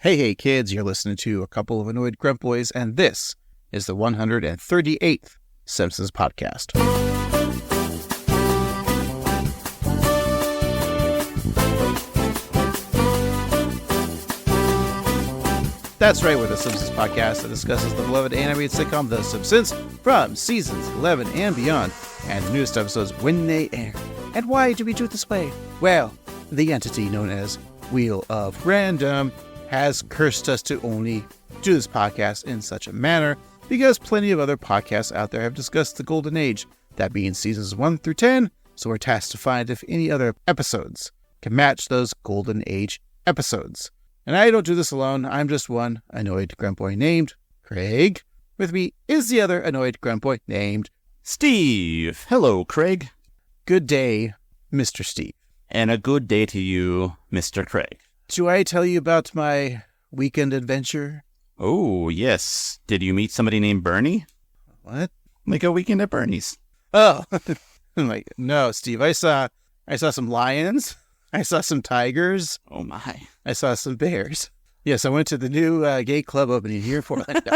Hey kids, you're listening to a couple of annoyed grunt boys, and this is the 138th Simpsons podcast. That's right, we're the Simpsons podcast that discusses the beloved animated sitcom The Simpsons from seasons 11 and beyond, and the newest episodes when they air. And why do we do it this way? Well, the entity known as Wheel of Random has cursed us to only do this podcast in such a manner because plenty of other podcasts out there have discussed the Golden Age, that being seasons 1 through 10, so we're tasked to find if any other episodes can match those Golden Age episodes. And I don't do this alone. I'm just one annoyed grunt boy named Craig. With me is the other annoyed grunt boy named Steve. Hello, Craig. Good day, Mr. Steve. And a good day to you, Mr. Craig. Do I tell you about my weekend adventure? Oh, yes. Did you meet somebody named Bernie? What? Like a weekend at Bernie's. Oh, I'm like, no, Steve. I saw some lions. I saw some tigers. Oh, my. I saw some bears. Yes, I went to the new gay club opening here in Portland.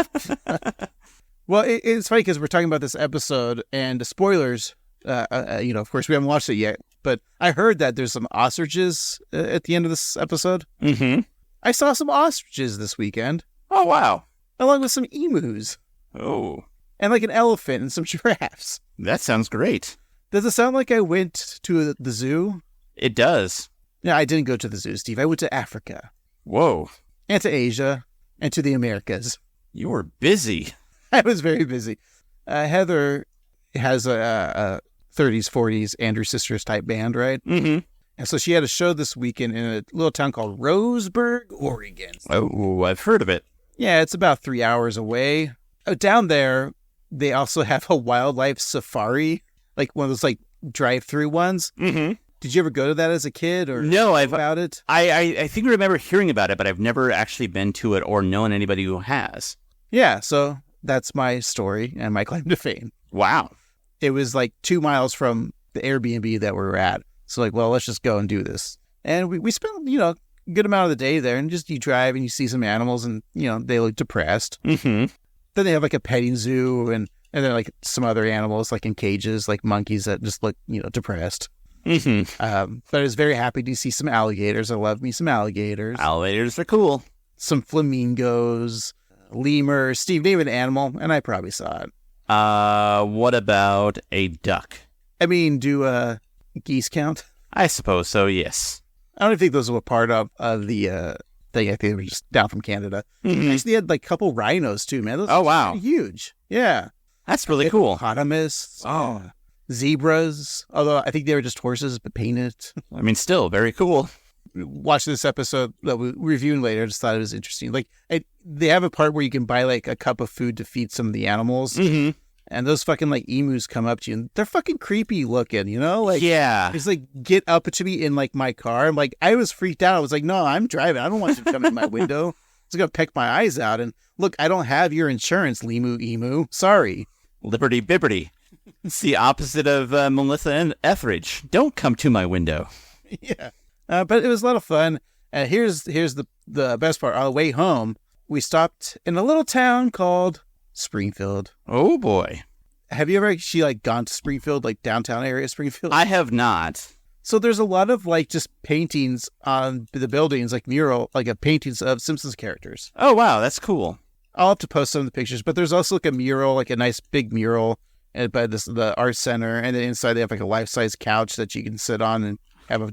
Well, it's funny because we're talking about this episode, and the spoilers, of course, we haven't watched it yet, but I heard that there's some ostriches at the end of this episode. Mm-hmm. I saw some ostriches this weekend. Oh, wow. Along with some emus. Oh. And like an elephant and some giraffes. That sounds great. Does it sound like I went to the zoo? It does. No, I didn't go to the zoo, Steve. I went to Africa. Whoa. And to Asia. And to the Americas. You were busy. I was very busy. Heather has a 30s, 40s Andrew Sisters type band, right? Mm-hmm. And so she had a show this weekend in a little town called Roseburg, Oregon. Oh, I've heard of it. Yeah, it's about 3 hours away. Down there, they also have a wildlife safari, like one of those like drive-through ones. Mm-hmm. Did you ever go to that as a kid or no, about it? I think I remember hearing about it, but I've never actually been to it or known anybody who has. Yeah, so that's my story and my claim to fame. Wow. It was like 2 miles from the Airbnb that we were at. So like, well, let's just go and do this. And we spent, a good amount of the day there, and just you drive and you see some animals and, they look depressed. Mm-hmm. Then they have like a petting zoo and then like some other animals like in cages, like monkeys that just look, depressed. Mm-hmm. But I was very happy to see some alligators. I love me some alligators. Alligators are cool. Some flamingos, lemurs. Steve, name an animal, and I probably saw it. What about a duck? I mean, do geese count? I suppose so, yes. I don't think those were part of the thing. I think they were just down from Canada. Mm-hmm. Actually, they had like a couple rhinos too, man. Those oh, wow. Huge. Yeah. That's really cool. Hippopotamus. Oh. Zebras. Although I think they were just horses, but painted. I mean, still very cool. Watching this episode that we're reviewing later, I just thought it was interesting. Like, they have a part where you can buy like a cup of food to feed some of the animals. Mm-hmm. And those fucking like emus come up to you and they're fucking creepy looking, Like, yeah. It's like, get up to me in like my car. I'm like, I was freaked out. I was like, no, I'm driving. I don't want you to come in my window. It's going to peck my eyes out. And look, I don't have your insurance, emu. Sorry. Liberty Bibberty. It's the opposite of Melissa and Etheridge. Don't come to my window. Yeah. But it was a lot of fun. Here's the best part. On the way home, we stopped in a little town called Springfield. Oh, boy. Have you ever actually like gone to Springfield, like downtown area of Springfield? I have not. So there's a lot of like just paintings on the buildings, like mural, like paintings of Simpsons characters. Oh, wow. That's cool. I'll have to post some of the pictures, but there's also like a mural, like a nice big mural by the art center. And then inside they have like a life-size couch that you can sit on and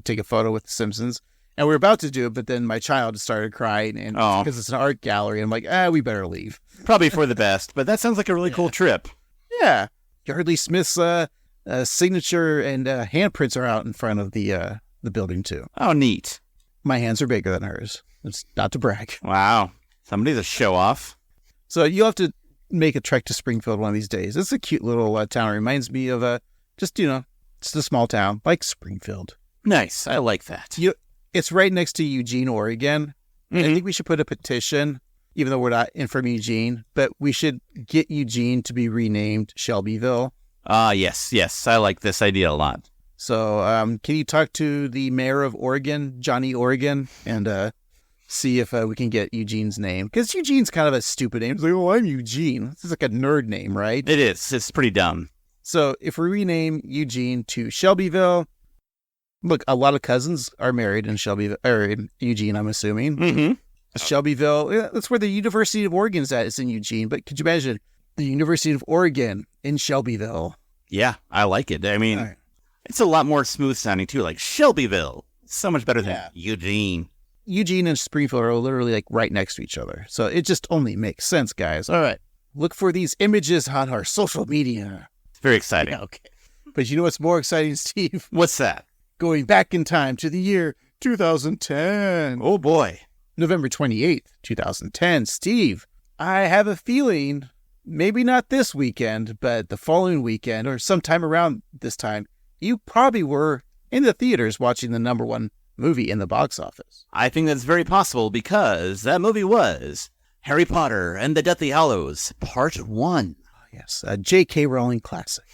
take a photo with the Simpsons. And we were about to do it, but then my child started crying, and because it's an art gallery, I'm like, we better leave. Probably for the best, but that sounds like a really cool trip. Yeah. Yardley Smith's signature and handprints are out in front of the building, too. Oh, neat. My hands are bigger than hers. It's not to brag. Wow. Somebody's a show-off. So you'll have to make a trek to Springfield one of these days. It's a cute little town. It reminds me of just a small town like Springfield. Nice. I like that. It's right next to Eugene, Oregon. Mm-hmm. I think we should put a petition, even though we're not in from Eugene, but we should get Eugene to be renamed Shelbyville. Yes. I like this idea a lot. So can you talk to the mayor of Oregon, Johnny Oregon, and see if we can get Eugene's name. Because Eugene's kind of a stupid name. It's like, oh, I'm Eugene. This is like a nerd name, right? It is. It's pretty dumb. So if we rename Eugene to Shelbyville, look, a lot of cousins are married in Shelbyville, or in Eugene, I'm assuming. Mm-hmm. Shelbyville, that's where the University of Oregon is at. It's in Eugene. But could you imagine the University of Oregon in Shelbyville? Yeah, I like it. I mean, It's a lot more smooth sounding too, like Shelbyville. So much better than Eugene. Eugene and Springfield are literally like right next to each other. So it just only makes sense, guys. All right. Look for these images on our social media. It's very exciting. Yeah, okay. But you know what's more exciting, Steve? What's that? Going back in time to the year 2010. Oh, boy. November 28th, 2010. Steve, I have a feeling, maybe not this weekend, but the following weekend or sometime around this time, you probably were in the theaters watching the number one movie in the box office. I think that's very possible because that movie was Harry Potter and the Deathly Hallows, Part 1. Yes, a J.K. Rowling classic.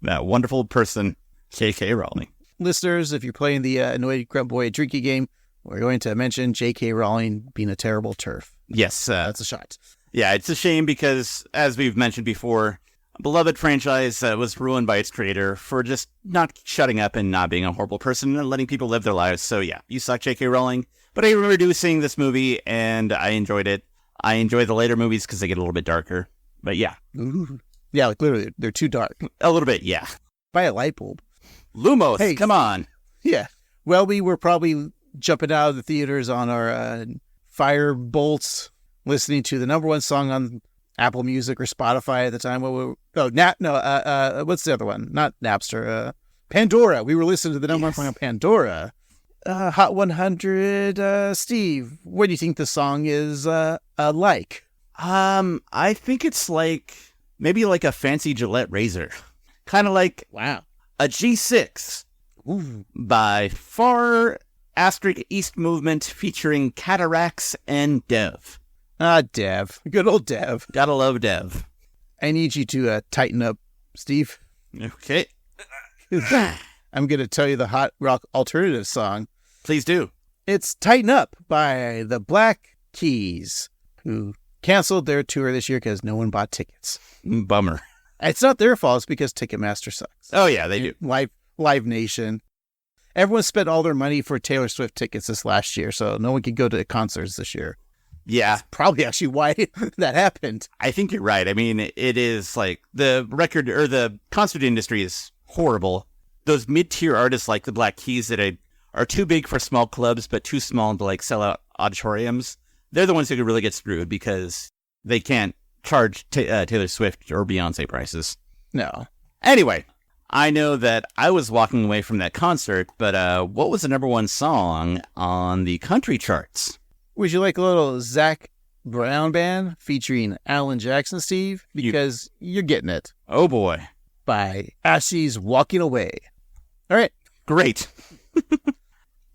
That wonderful person, J.K. Rowling. Listeners, if you're playing the Annoyed Grunt Boy drinking game, we're going to mention J.K. Rowling being a terrible turf. Yes. That's a shot. Yeah, it's a shame because, as we've mentioned before, a beloved franchise was ruined by its creator for just not shutting up and not being a horrible person and letting people live their lives. So yeah, you suck, J.K. Rowling. But I remember seeing this movie and I enjoyed it. I enjoy the later movies because they get a little bit darker. But yeah. Ooh. Yeah, like literally, they're too dark. A little bit, yeah. Buy a light bulb. Lumos, hey, come on. Yeah. Well, we were probably jumping out of the theaters on our fire bolts, listening to the number one song on Apple Music or Spotify at the time. What's the other one? Not Napster. Pandora. We were listening to the number one song on Pandora. Hot 100. Steve, what do you think the song is like? I think it's like maybe like a fancy Gillette razor, kind of like a G6 by Far Asterisk East Movement featuring Cataracts and Dev. Dev. Good old Dev. Gotta love Dev. I need you to tighten up, Steve. Okay. I'm going to tell you the hot rock alternative song. Please do. It's Tighten Up by the Black Keys, who canceled their tour this year because no one bought tickets. Bummer. It's not their fault. It's because Ticketmaster sucks. Oh, yeah, they do. Live Nation. Everyone spent all their money for Taylor Swift tickets this last year, so no one could go to concerts this year. Yeah. That's probably actually why that happened. I think you're right. I mean, it is like the record or the concert industry is horrible. Those mid-tier artists like the Black Keys that are too big for small clubs, but too small to like sell out auditoriums. They're the ones who could really get screwed because they can't charge Taylor Swift or Beyonce prices. No. Anyway, I know that I was walking away from that concert, but what was the number one song on the country charts? Would you like a little Zach Brown band featuring Alan Jackson, Steve? Because you're getting it. Oh, boy. By Ashley's Walking Away. All right. Great.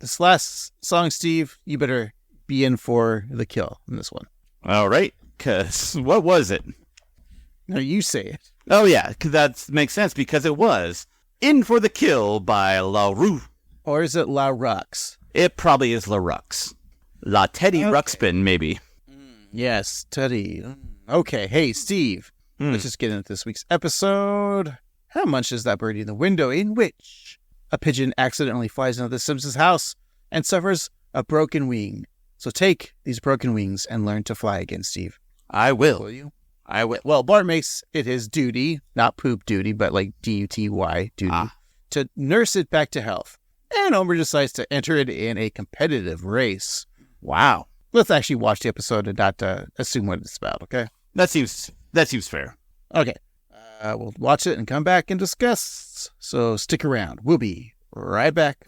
This last song, Steve, you better be in for the kill in this one. All right. Because what was it? No, you say it. Oh, yeah. Cause that makes sense because it was In for the Kill by La Rue. Or is it La Rux? It probably is La Rux. La Teddy Ruxpin, maybe. Yes, Teddy. Okay. Hey, Steve. Let's just get into this week's episode. How much is that birdie in the window in which a pigeon accidentally flies into the Simpsons' house and suffers a broken wing? So take these broken wings and learn to fly again, Steve. I will. Will you? I will. Well, Bart makes it his duty, not poop duty, but like D-U-T-Y duty, to nurse it back to health. And Homer decides to enter it in a competitive race. Wow. Let's actually watch the episode and not assume what it's about, okay? That seems fair. Okay. We'll watch it and come back and discuss. So stick around. We'll be right back.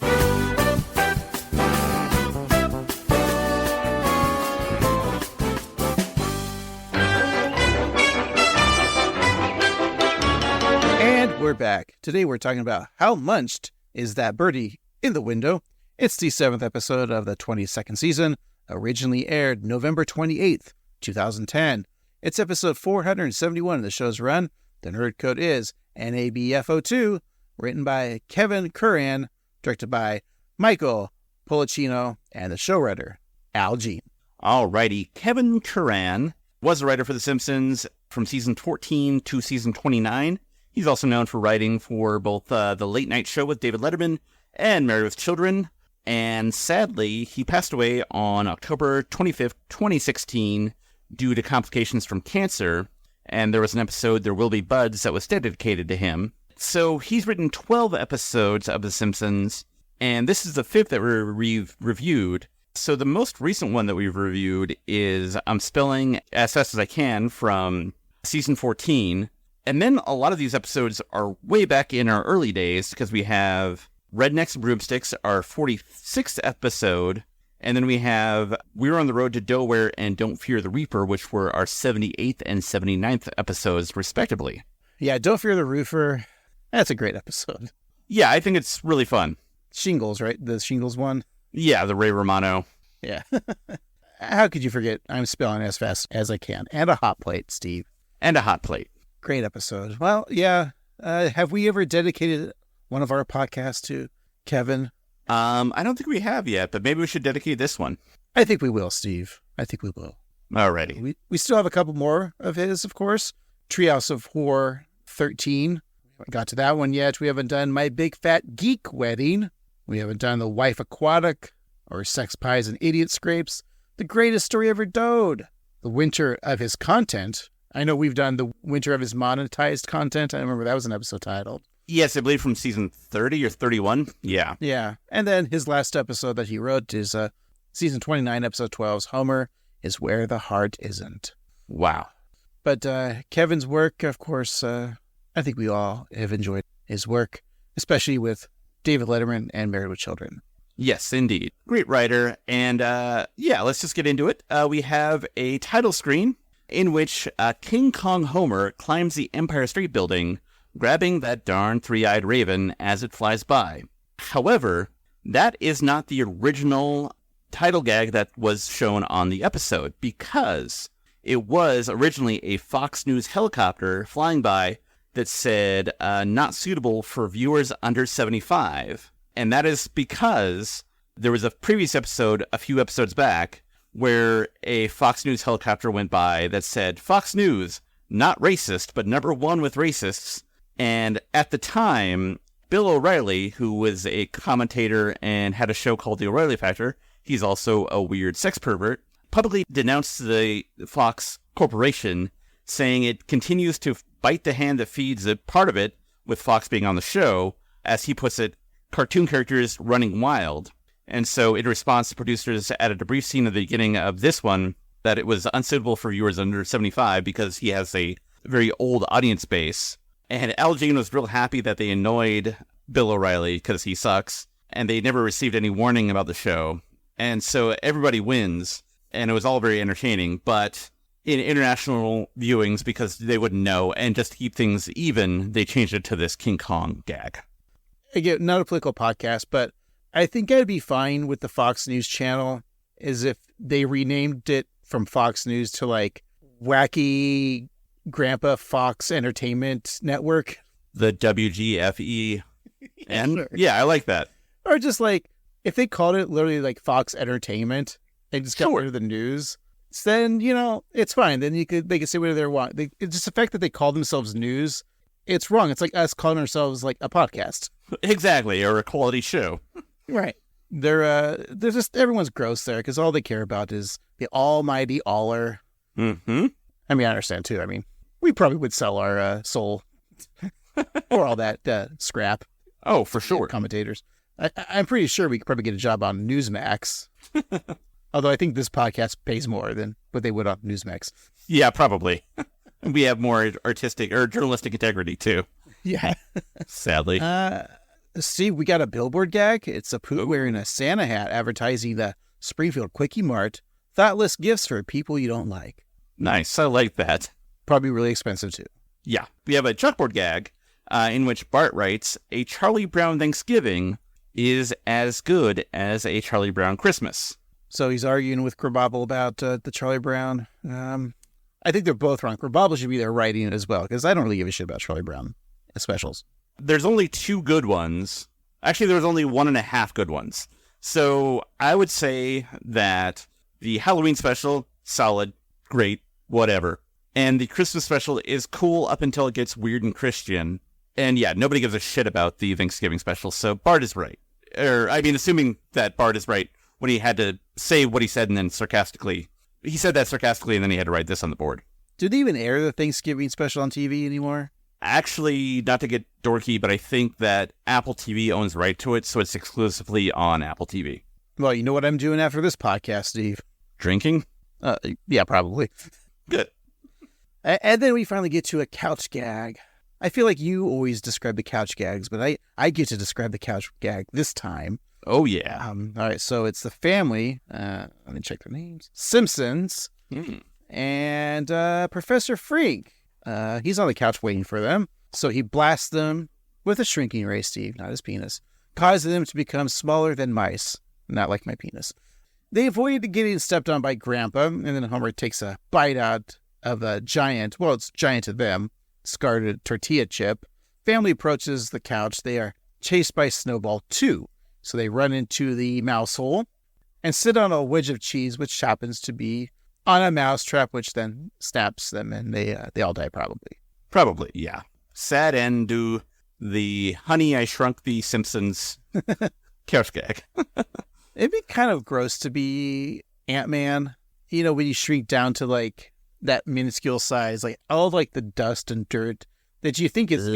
And we're back. Today we're talking about how munched is that birdie in the window. It's the 7th episode of the 22nd season, originally aired November 28th, 2010. It's episode 471 of the show's run. The nerd code is NABFO2, written by Kevin Curran, directed by Michael Polcino, and the showrunner, Al Jean. Alrighty, Kevin Curran was a writer for The Simpsons from season 14 to season 29. He's also known for writing for both The Late Night Show with David Letterman and Married with Children. And sadly, he passed away on October 25th, 2016, due to complications from cancer. And there was an episode, There Will Be Buds, that was dedicated to him. So he's written 12 episodes of The Simpsons, and this is the 5th that we've reviewed. So the most recent one that we've reviewed is I'm Spelling as Fast as I Can from season 14. And then a lot of these episodes are way back in our early days because we have Rednecks and Broomsticks, our 46th episode. And then we have We're on the Road to Delaware and Don't Fear the Reaper, which were our 78th and 79th episodes, respectively. Yeah, Don't Fear the Roofer. That's a great episode. Yeah, I think it's really fun. Shingles, right? The Shingles one? Yeah, the Ray Romano. Yeah. How could you forget I'm Spelling as Fast as I Can? And a hot plate, Steve. And a hot plate. Great episode. Well, yeah. Have we ever dedicated one of our podcasts to Kevin? I don't think we have yet, but maybe we should dedicate this one. I think we will, Steve. I think we will. Alrighty. We still have a couple more of his, of course. Treehouse of Horror 13. We haven't got to that one yet. We haven't done My Big Fat Geek Wedding. We haven't done The Wife Aquatic or Sex Pies and Idiot Scrapes. The Greatest Story Ever Told. The Winter of His Content. I know we've done The Winter of His Monetized Content. I remember that was an episode titled. Yes, I believe from season 30 or 31. Yeah. Yeah. And then his last episode that he wrote is season 29, episode 12's Homer is Where the Heart Isn't. Wow. But Kevin's work, of course, I think we all have enjoyed his work, especially with David Letterman and Married with Children. Yes, indeed. Great writer. And yeah, let's just get into it. We have a title screen in which King Kong Homer climbs the Empire State Building, grabbing that darn three-eyed raven as it flies by. However, that is not the original title gag that was shown on the episode, because it was originally a Fox News helicopter flying by that said, not suitable for viewers under 75. And that is because there was a previous episode, a few episodes back, where a Fox News helicopter went by that said, Fox News, not racist, but number one with racists. And at the time, Bill O'Reilly, who was a commentator and had a show called The O'Reilly Factor, he's also a weird sex pervert, publicly denounced the Fox Corporation, saying it continues to bite the hand that feeds it, part of it, with Fox being on the show, as he puts it, cartoon characters running wild. And so in response, the producers added a brief scene at the beginning of this one that it was unsuitable for viewers under 75 because he has a very old audience base. And Al Jean was real happy that they annoyed Bill O'Reilly because he sucks, and they never received any warning about the show. And so everybody wins, and it was all very entertaining. But in international viewings, because they wouldn't know, and just to keep things even, they changed it to this King Kong gag. Again, not a political podcast, but I think I'd be fine with the Fox News channel is if they renamed it from Fox News to like Wacky Grandpa Fox Entertainment Network. The WGFEN? Sure. Yeah, I like that. Or just like, if they called it literally like Fox Entertainment and just got rid of the news, then, you know, it's fine. Then they could say whatever they want. It's just the fact that they call themselves news, it's wrong. It's like us calling ourselves like a podcast. Exactly, or a quality show. Right. They're just, everyone's gross there because all they care about is the almighty aller. Mm-hmm. I mean, I understand too. I mean, we probably would sell our soul or all that scrap. Oh, for sure. Commentators. I'm pretty sure we could probably get a job on Newsmax. Although I think this podcast pays more than what they would on Newsmax. Yeah, probably. We have more artistic or journalistic integrity too. Yeah. Sadly. See, we got a billboard gag. It's a poot wearing a Santa hat advertising the Springfield Quickie Mart. Thoughtless gifts for people you don't like. Nice. I like that. Probably really expensive too. Yeah. We have a chalkboard gag in which Bart writes, a Charlie Brown Thanksgiving is as good as a Charlie Brown Christmas. So he's arguing with Krabappel about the Charlie Brown. I think they're both wrong. Krabappel should be there writing it as well, because I don't really give a shit about Charlie Brown specials. There's only 2 good ones. Actually, there's only 1.5 good ones. So I would say that The Halloween special, solid, great, whatever. And the Christmas special is cool up until it gets weird and Christian. And yeah, nobody gives a shit about the Thanksgiving special, so Bart is right. Assuming that Bart is right when he had to say what he said and then sarcastically. He said that sarcastically and then he had to write this on the board. Do they even air the Thanksgiving special on TV anymore? Actually, not to get dorky, but I think that Apple TV owns right to it, so it's exclusively on Apple TV. Well, you know what I'm doing after this podcast, Steve? Drinking? Yeah, probably. Good. And then we finally get to a couch gag. I feel like you always describe the couch gags, but I get to describe the couch gag this time. Oh, yeah. All right, so it's the family. Let me check their names. Simpsons. And Professor Frink. He's on the couch waiting for them. So he blasts them with a shrinking ray, Steve, not his penis, causing them to become smaller than mice. Not like my penis. They avoid getting stepped on by Grandpa, and then Homer takes a bite out of a giant, well, it's giant to them, discarded tortilla chip. Family approaches the couch. They are chased by Snowball 2. So they run into the mouse hole and sit on a wedge of cheese, which happens to be on a mouse trap, which then snaps them, and they all die probably. Probably, yeah. Sad end to the Honey, I Shrunk the Simpsons couch gag. It'd be kind of gross to be Ant-Man, you know, when you shrink down to like that minuscule size, like all like the dust and dirt that you think is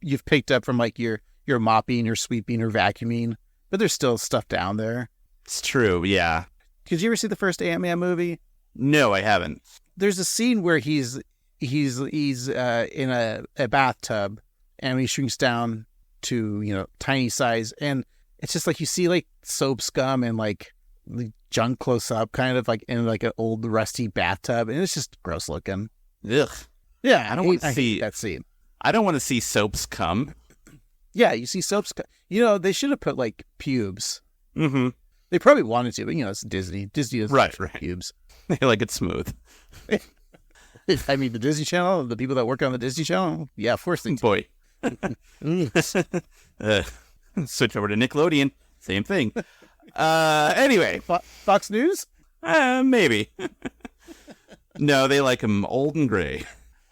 you've picked up from like your mopping or sweeping or vacuuming, but there's still stuff down there. It's true, yeah. Did you ever see the first Ant-Man movie? No, I haven't. There's a scene where he's in a bathtub and he shrinks down to, you know, tiny size, and it's just like you see like soap scum and like the junk close up, kind of like in like an old rusty bathtub, and it's just gross looking. Ugh. Yeah, I hate that scene. I don't want to see soaps come. Yeah, you see soaps. You know, they should have put like pubes. Mm-hmm. They probably wanted to, but you know, it's Disney. Disney doesn't right. pubes. They like it smooth. I mean, the Disney Channel, the people that work on the Disney Channel, yeah, of course they do. Boy. Switch over to Nickelodeon. Same thing. Anyway. Fox News? Maybe. No, they like them old and gray.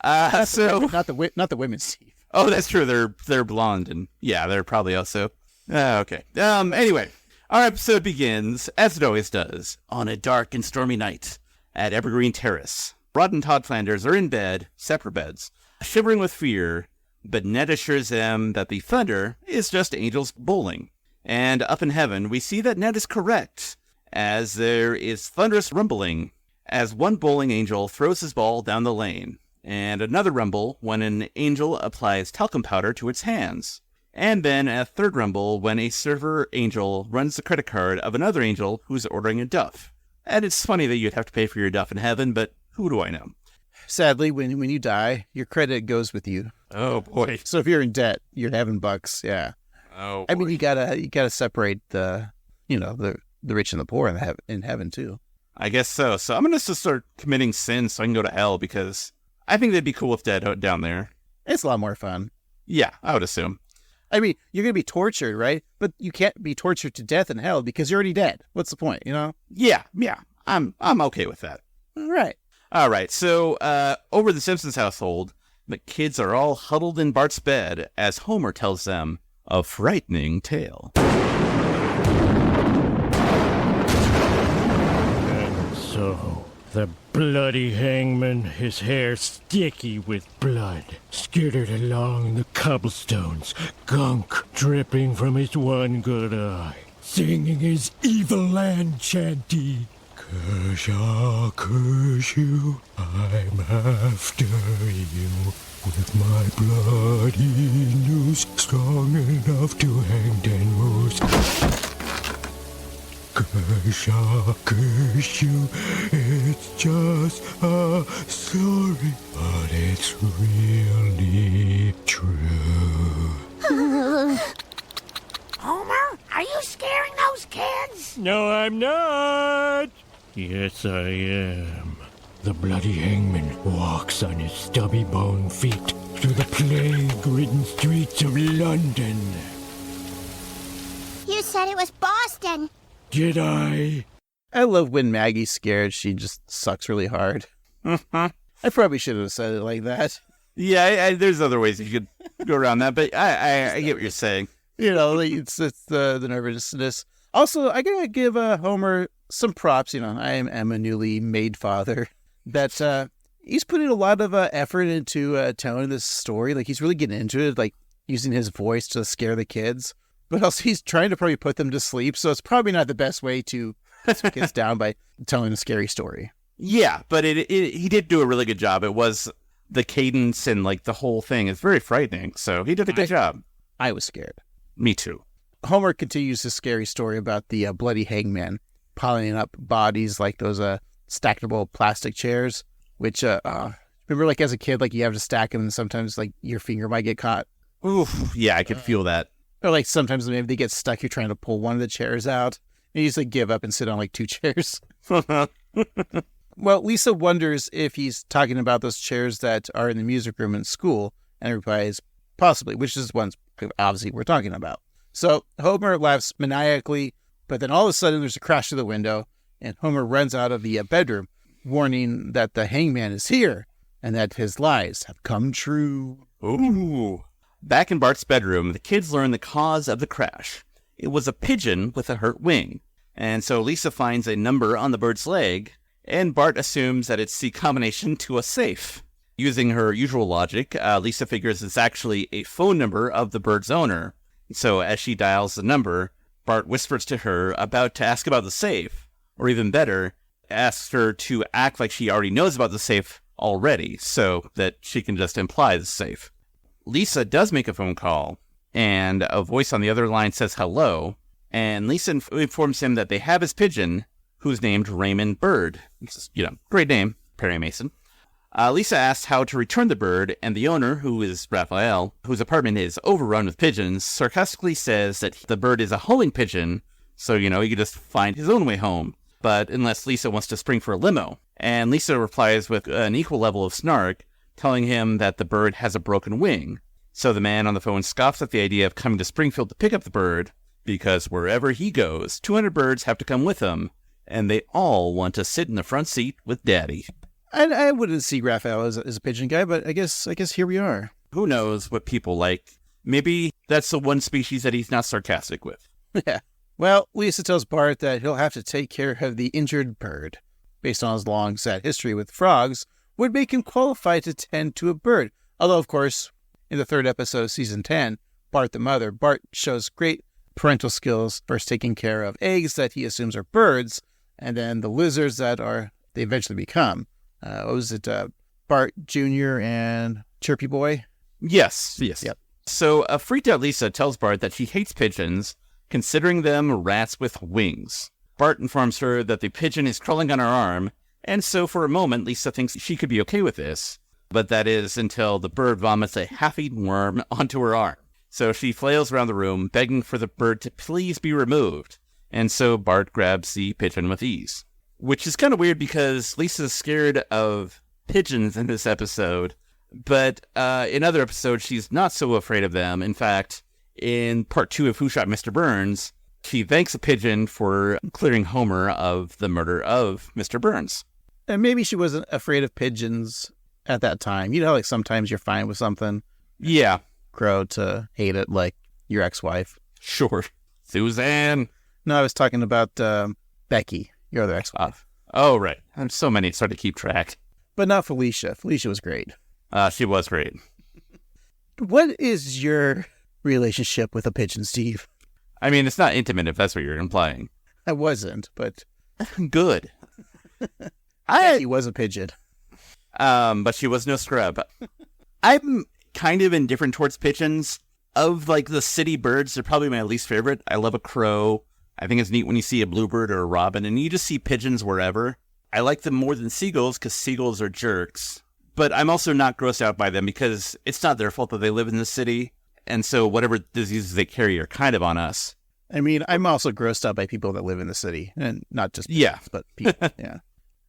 Not the women, Steve. Oh, that's true. They're blonde, and yeah, they're probably also. Okay. Anyway, our episode begins, as it always does, on a dark and stormy night at Evergreen Terrace. Rod and Todd Flanders are in bed, separate beds, shivering with fear, but Ned assures them that the thunder is just angels bowling. And up in heaven, we see that Ned is correct, as there is thunderous rumbling as one bowling angel throws his ball down the lane, and another rumble when an angel applies talcum powder to its hands, and then a third rumble when a server angel runs the credit card of another angel who's ordering a duff. And it's funny that you'd have to pay for your duff in heaven, but who do I know? Sadly, when you die, your credit goes with you. Oh boy! So if you're in debt, you're having bucks. Yeah. Oh. Boy. I mean, you gotta separate the rich and the poor in heaven too. I guess so. So I'm gonna just start committing sins so I can go to hell, because I think they'd be cool if dead down there. It's a lot more fun. Yeah, I would assume. I mean, you're gonna be tortured, right? But you can't be tortured to death in hell because you're already dead. What's the point? You know? Yeah. I'm okay with that. All right. So over the Simpsons household, the kids are all huddled in Bart's bed as Homer tells them a frightening tale. And so, the bloody hangman, his hair sticky with blood, skittered along the cobblestones, gunk dripping from his one good eye, singing his evil land chanty. Curse I'll curse you, I'm after you, with my bloody noose strong enough to hang 10 moose. Curse I'll curse you, it's just a story, but it's really true. Homer, are you scaring those kids? No, I'm not. Yes, I am. The bloody hangman walks on his stubby-bone feet through the plague-ridden streets of London. You said it was Boston. Did I? I love when Maggie's scared. She just sucks really hard. I probably should have said it like that. Yeah, there's other ways you could go around that, but I get what you're saying. Like, it's the nervousness. Also, I gotta give Homer some props. I am a newly made father. That he's putting a lot of effort into telling this story. Like, he's really getting into it, like using his voice to scare the kids. But also, he's trying to probably put them to sleep. So it's probably not the best way to put some kids down by telling a scary story. Yeah, but he did do a really good job. It was the cadence and like the whole thing is very frightening. So he did a good job. I was scared. Me too. Homer continues his scary story about the bloody hangman piling up bodies like those stackable plastic chairs, which remember, like, as a kid, like, you have to stack them and sometimes like your finger might get caught. Oof, yeah, I could feel that. Or like sometimes maybe they get stuck, you're trying to pull one of the chairs out and you just like give up and sit on like two chairs. Well, Lisa wonders if he's talking about those chairs that are in the music room in school, and replies, possibly, which is ones obviously we're talking about. So Homer laughs maniacally, but then all of a sudden there's a crash to the window, and Homer runs out of the bedroom, warning that the hangman is here, and that his lies have come true. Ooh. Back in Bart's bedroom, the kids learn the cause of the crash. It was a pigeon with a hurt wing. And so Lisa finds a number on the bird's leg, and Bart assumes that it's the combination to a safe. Using her usual logic, Lisa figures it's actually a phone number of the bird's owner. So as she dials the number, Bart whispers to her about to ask about the safe, or even better, asks her to act like she already knows about the safe already, so that she can just imply the safe. Lisa does make a phone call, and a voice on the other line says hello, and Lisa informs him that they have his pigeon, who's named Raymond Bird. Great name, Perry Mason. Lisa asks how to return the bird, and the owner, who is Raphael, whose apartment is overrun with pigeons, sarcastically says that the bird is a homing pigeon, so, he could just find his own way home. But unless Lisa wants to spring for a limo. And Lisa replies with an equal level of snark, telling him that the bird has a broken wing. So the man on the phone scoffs at the idea of coming to Springfield to pick up the bird, because wherever he goes, 200 birds have to come with him, and they all want to sit in the front seat with Daddy. I wouldn't see Raphael as a pigeon guy, but I guess here we are. Who knows what people like? Maybe that's the one species that he's not sarcastic with. Yeah. Well, Lisa tells Bart that he'll have to take care of the injured bird. Based on his long, sad history with frogs, would make him qualified to tend to a bird. Although, of course, in the third episode of season 10, Bart the Mother, Bart shows great parental skills, first taking care of eggs that he assumes are birds, and then the lizards that they eventually become. What was it? Bart Jr. and Chirpy Boy? Yes. Yep. So a freaked out Lisa tells Bart that she hates pigeons, considering them rats with wings. Bart informs her that the pigeon is crawling on her arm, and so for a moment Lisa thinks she could be okay with this, but that is until the bird vomits a half-eaten worm onto her arm. So she flails around the room, begging for the bird to please be removed, and so Bart grabs the pigeon with ease. Which is kind of weird because Lisa's scared of pigeons in this episode, but in other episodes she's not so afraid of them. In fact, in part 2 of Who Shot Mr. Burns, she thanks a pigeon for clearing Homer of the murder of Mr. Burns. And maybe she wasn't afraid of pigeons at that time. You know, like sometimes you're fine with something. Yeah. Grow to hate it, like your ex-wife. Sure. Suzanne. No, I was talking about Becky, your other ex-wife. Oh, right. There's so many. It's hard to keep track. But not Felicia. Felicia was great. She was great. What is your relationship with a pigeon, Steve? I mean, it's not intimate if that's what you're implying. I wasn't, but... Good. Becky was a pigeon. But she was no scrub. I'm kind of indifferent towards pigeons. Of, like, the city birds, they're probably my least favorite. I love a crow. I think it's neat when you see a bluebird or a robin, and you just see pigeons wherever. I like them more than seagulls, because seagulls are jerks. But I'm also not grossed out by them, because it's not their fault that they live in the city. And so whatever diseases they carry are kind of on us. I mean, I'm also grossed out by people that live in the city, and not just pigeons, but people. Yeah.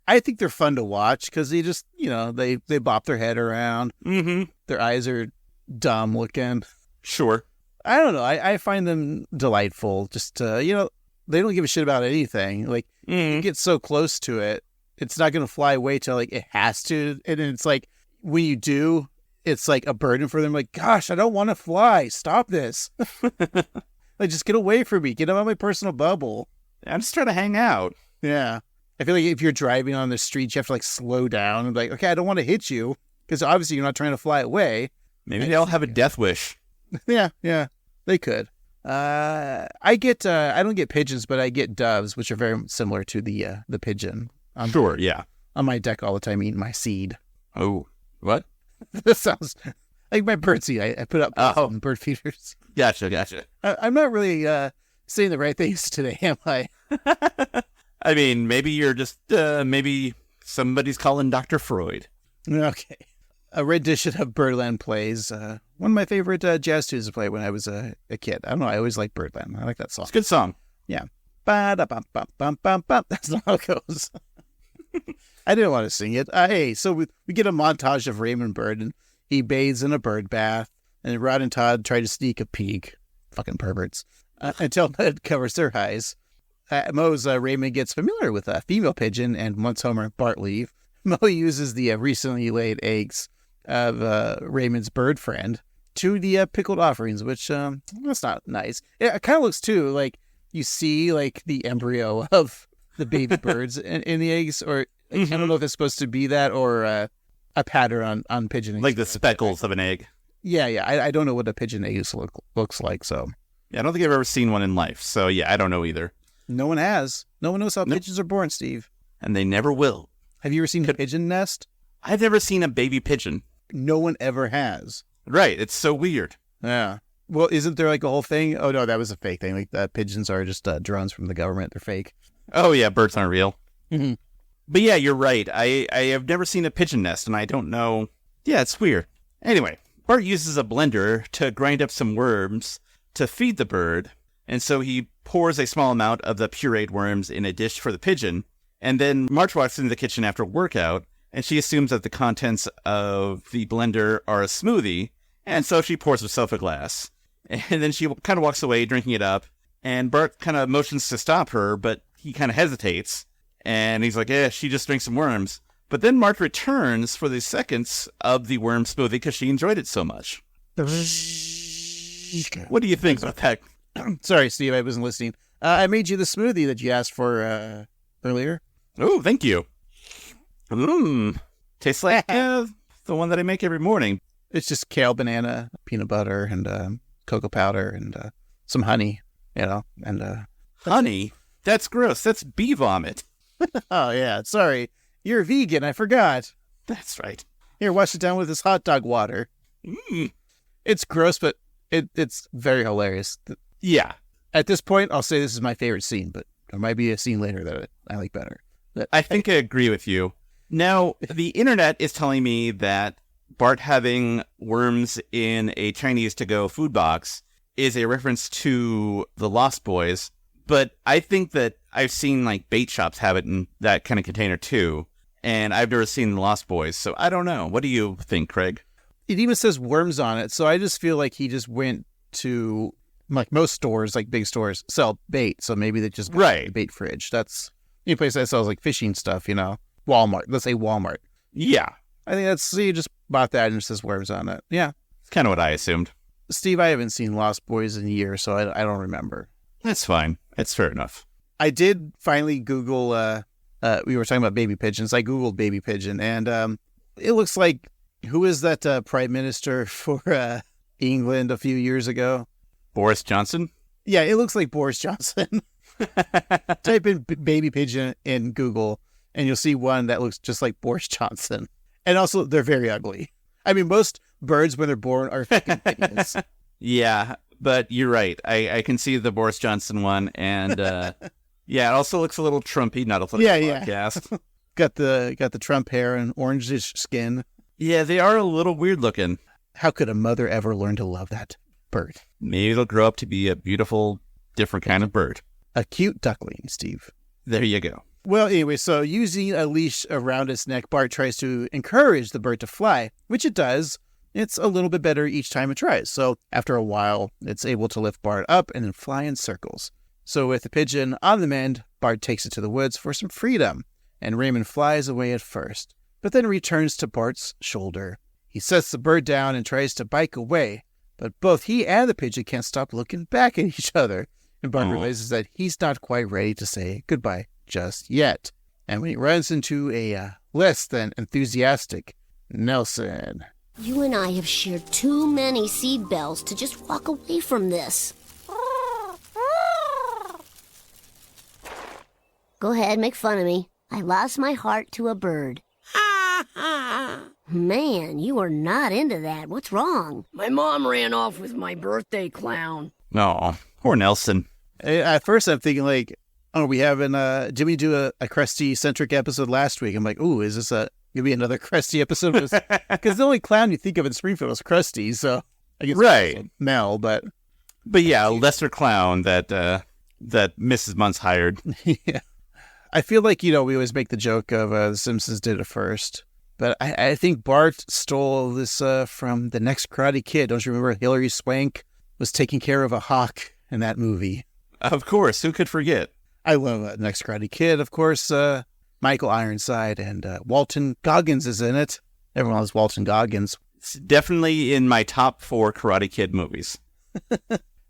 I think they're fun to watch because they just, they bop their head around. Mm-hmm. Their eyes are dumb looking. Sure. I don't know. I find them delightful. Just, they don't give a shit about anything. Like, you get so close to it, it's not going to fly away till like it has to. And then it's like, when you do, it's like a burden for them. Like, gosh, I don't want to fly. Stop this. Like, just get away from me. Get out of my personal bubble. I'm just trying to hang out. Yeah. I feel like if you're driving on the street, you have to like slow down and like, okay, I don't want to hit you because obviously you're not trying to fly away. Maybe they'll have a death wish. Yeah, they could. I don't get pigeons, but I get doves, which are very similar to the pigeon. Sure, yeah. On my deck all the time, eating my seed. Oh, what? This sounds like my bird seed. I put up some bird feeders. Gotcha. I'm not really saying the right things today, am I? I mean, maybe you're just, maybe somebody's calling Dr. Freud. Okay. A rendition of Birdland Plays. One of my favorite jazz tunes to play when I was a kid. I don't know. I always like Birdland. I like that song. It's a good song. Yeah. Ba-da-bum-bum-bum-bum-bum. That's not how it goes. I didn't want to sing it. Hey, so we get a montage of Raymond Bird, and he bathes in a bird bath, and Rod and Todd try to sneak a peek. Fucking perverts. Until Ned covers their eyes. Moe's Raymond gets familiar with a female pigeon, and once Homer and Bart leave, Moe uses the recently laid eggs of Raymond's bird friend to the pickled offerings, which that's not nice. It kind of looks too like you see like the embryo of the baby birds in the eggs, or I don't know if it's supposed to be that or a pattern on pigeon eggs. Like the speckles of an egg. Yeah. I don't know what a pigeon egg looks like, so. Yeah, I don't think I've ever seen one in life, so yeah, I don't know either. No one has. No one knows how pigeons are born, Steve. And they never will. Have you ever seen a pigeon nest? I've never seen a baby pigeon. No one ever has. Right, it's so weird. Yeah. Well, isn't there like a whole thing? Oh, no, that was a fake thing. Like pigeons are just drones from the government. They're fake. Oh, yeah, birds aren't real. Mm-hmm. But yeah, you're right. I have never seen a pigeon nest, and I don't know. Yeah, it's weird. Anyway, Bart uses a blender to grind up some worms to feed the bird, and so he pours a small amount of the pureed worms in a dish for the pigeon, and then Marge walks into the kitchen after workout, and she assumes that the contents of the blender are a smoothie, and so she pours herself a glass. And then she kind of walks away, drinking it up, and Bart kind of motions to stop her, but he kind of hesitates, and he's like, she just drank some worms. But then Marge returns for the seconds of the worm smoothie because she enjoyed it so much. What do you think about that? Sorry, Steve, I wasn't listening. I made you the smoothie that you asked for earlier. Oh, thank you. Tastes like the one that I make every morning. It's just kale, banana, peanut butter, and cocoa powder, and some honey, and... Honey? That's gross. That's bee vomit. Oh, yeah. Sorry. You're a vegan. I forgot. That's right. Here, wash it down with this hot dog water. It's gross, but it's very hilarious. Yeah. At this point, I'll say this is my favorite scene, but there might be a scene later that I like better. I think I agree with you. Now, the internet is telling me that Bart having worms in a Chinese to-go food box is a reference to the Lost Boys, but I think that I've seen like bait shops have it in that kind of container too, and I've never seen the Lost Boys, so I don't know. What do you think, Craig? It even says worms on it, so I just feel like he just went to, like most stores, like big stores, sell bait, so maybe they just got a bait fridge. That's any place that sells like fishing stuff, Walmart. Let's say Walmart. Yeah. I think so you just bought that and it says worms on it. Yeah. It's kind of what I assumed. Steve, I haven't seen Lost Boys in years, so I don't remember. That's fine. It's fair enough. I did finally Google, we were talking about baby pigeons. I Googled baby pigeon, and it looks like, who is that prime minister for England a few years ago? Boris Johnson? Yeah, it looks like Boris Johnson. Type in baby pigeon in Google, and you'll see one that looks just like Boris Johnson. And also, they're very ugly. I mean, most birds, when they're born, are fucking hideous. Yeah, but you're right. I can see the Boris Johnson one, and yeah, it also looks a little Trumpy, not a podcast. Got the Trump hair and orangish skin. Yeah, they are a little weird looking. How could a mother ever learn to love that bird? Maybe it'll grow up to be a beautiful, different kind of bird. A cute duckling, Steve. There you go. Well, anyway, so using a leash around its neck, Bart tries to encourage the bird to fly, which it does. It's a little bit better each time it tries. So after a while, it's able to lift Bart up and then fly in circles. So with the pigeon on the mend, Bart takes it to the woods for some freedom, and Raymond flies away at first, but then returns to Bart's shoulder. He sets the bird down and tries to bike away, but both he and the pigeon can't stop looking back at each other, and Bart realizes that he's not quite ready to say goodbye just yet. And when he runs into a less than enthusiastic Nelson. You and I have shared too many seed bells to just walk away from this. Go ahead, make fun of me. I lost my heart to a bird. Man, you are not into that. What's wrong? My mom ran off with my birthday clown. No, poor Nelson. At first I'm thinking like, oh, we haven't, did we do a Krusty-centric episode last week? I'm like, ooh, is this going to be another Krusty episode? Because the only clown you think of in Springfield is Krusty, so I guess right. Mel, but yeah, a lesser clown that Mrs. Muntz hired. Yeah. I feel like, we always make the joke of the Simpsons did it first. But I think Bart stole this from The Next Karate Kid. Don't you remember Hilary Swank was taking care of a hawk in that movie? Of course. Who could forget? I love The Next Karate Kid. Of course, Michael Ironside and Walton Goggins is in it. Everyone loves Walton Goggins. It's definitely in my top 4 Karate Kid movies.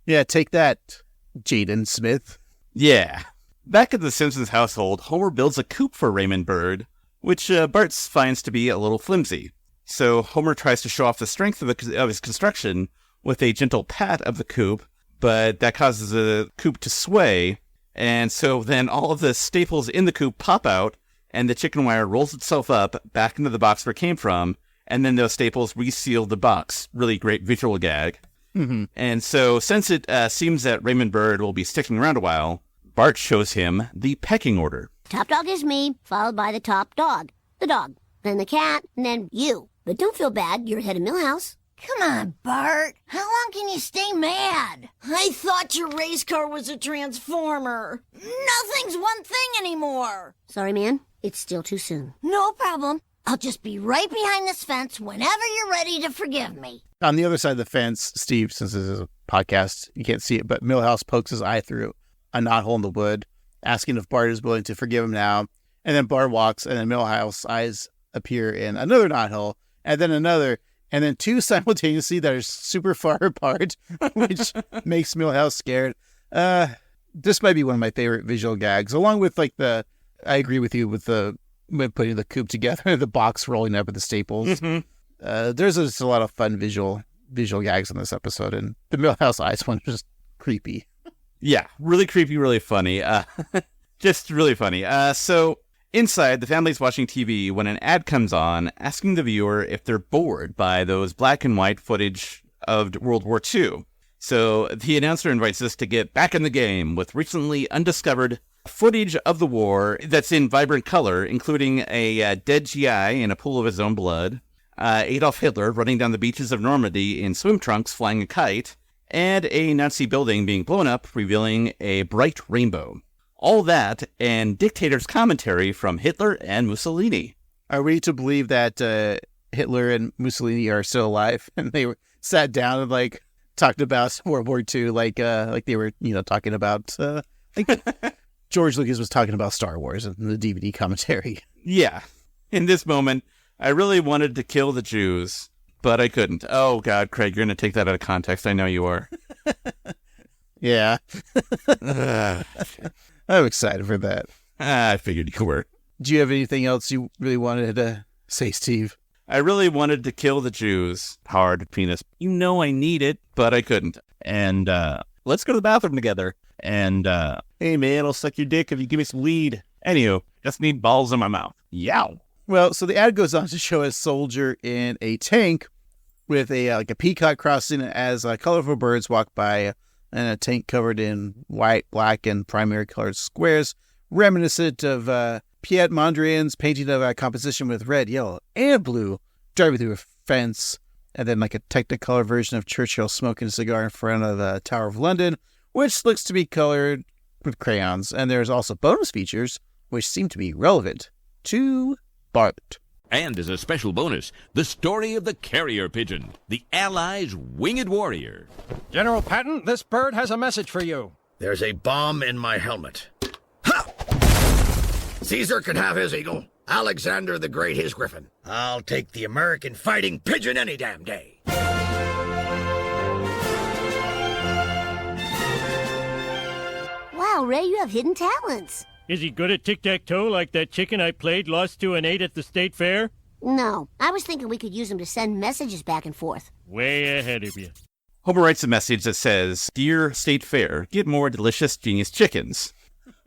Yeah, take that, Jaden Smith. Yeah. Back at the Simpsons household, Homer builds a coop for Raymond Bird, which Bart finds to be a little flimsy. So Homer tries to show off the strength of his construction with a gentle pat of the coop, but that causes the coop to sway, and so then all of the staples in the coop pop out, and the chicken wire rolls itself up back into the box where it came from, and then those staples reseal the box. Really great visual gag. Mm-hmm. And so since it seems that Raymond Bird will be sticking around a while, Bart shows him the pecking order. Top dog is me, followed by the top dog. The dog, then the cat, and then you. But don't feel bad, you're head of Millhouse. Come on, Bart. How long can you stay mad? I thought your race car was a transformer. Nothing's one thing anymore. Sorry, man, it's still too soon. No problem. I'll just be right behind this fence whenever you're ready to forgive me. On the other side of the fence, Steve, since this is a podcast, you can't see it, but Millhouse pokes his eye through a knothole in the wood, asking if Bart is willing to forgive him now. And then Bart walks, and then Millhouse's eyes appear in another knothole, and then another, and then two simultaneously that are super far apart, which makes Millhouse scared. This might be one of my favorite visual gags, along with I agree with you with putting the coop together, the box rolling up with the staples. Mm-hmm. There's just a lot of fun visual gags in this episode, and the Millhouse eyes one is just creepy. Yeah, really creepy, really funny. Just really funny. So inside, the family's watching TV when an ad comes on asking the viewer if they're bored by those black and white footage of World War II. So the announcer invites us to get back in the game with recently undiscovered footage of the war that's in vibrant color, including a dead GI in a pool of his own blood, Adolf Hitler running down the beaches of Normandy in swim trunks flying a kite, and a Nazi building being blown up, revealing a bright rainbow. All that, and dictator's commentary from Hitler and Mussolini. Are we to believe that Hitler and Mussolini are still alive, and they sat down and talked about World War II, like they were talking about George Lucas was talking about Star Wars in the DVD commentary? Yeah. In this moment, I really wanted to kill the Jews, but I couldn't. Oh, God, Craig, you're going to take that out of context. I know you are. Yeah. I'm excited for that. I figured you were. Do you have anything else you really wanted to say, Steve? I really wanted to kill the Jews. Hard penis. You know I need it, but I couldn't. And let's go to the bathroom together. And hey, man, I'll suck your dick if you give me some weed. Anywho, just need balls in my mouth. Yow. Well, so the ad goes on to show a soldier in a tank with a peacock crossing as colorful birds walk by, and a tank covered in white, black, and primary colored squares, reminiscent of Piet Mondrian's painting of a composition with red, yellow, and blue, driving through a fence, and then a Technicolor version of Churchill smoking a cigar in front of the Tower of London, which looks to be colored with crayons. And there's also bonus features, which seem to be relevant to Bart. And as a special bonus, the story of the carrier pigeon, the Allies' winged warrior. General Patton, this bird has a message for you. There's a bomb in my helmet. Ha! Caesar can have his eagle. Alexander the Great his griffin. I'll take the American fighting pigeon any damn day. Wow, Ray, you have hidden talents. Is he good at tic-tac-toe like that chicken I played, lost to, and ate at the state fair? No, I was thinking we could use him to send messages back and forth. Way ahead of you. Homer writes a message that says, "Dear State Fair, get more delicious genius chickens."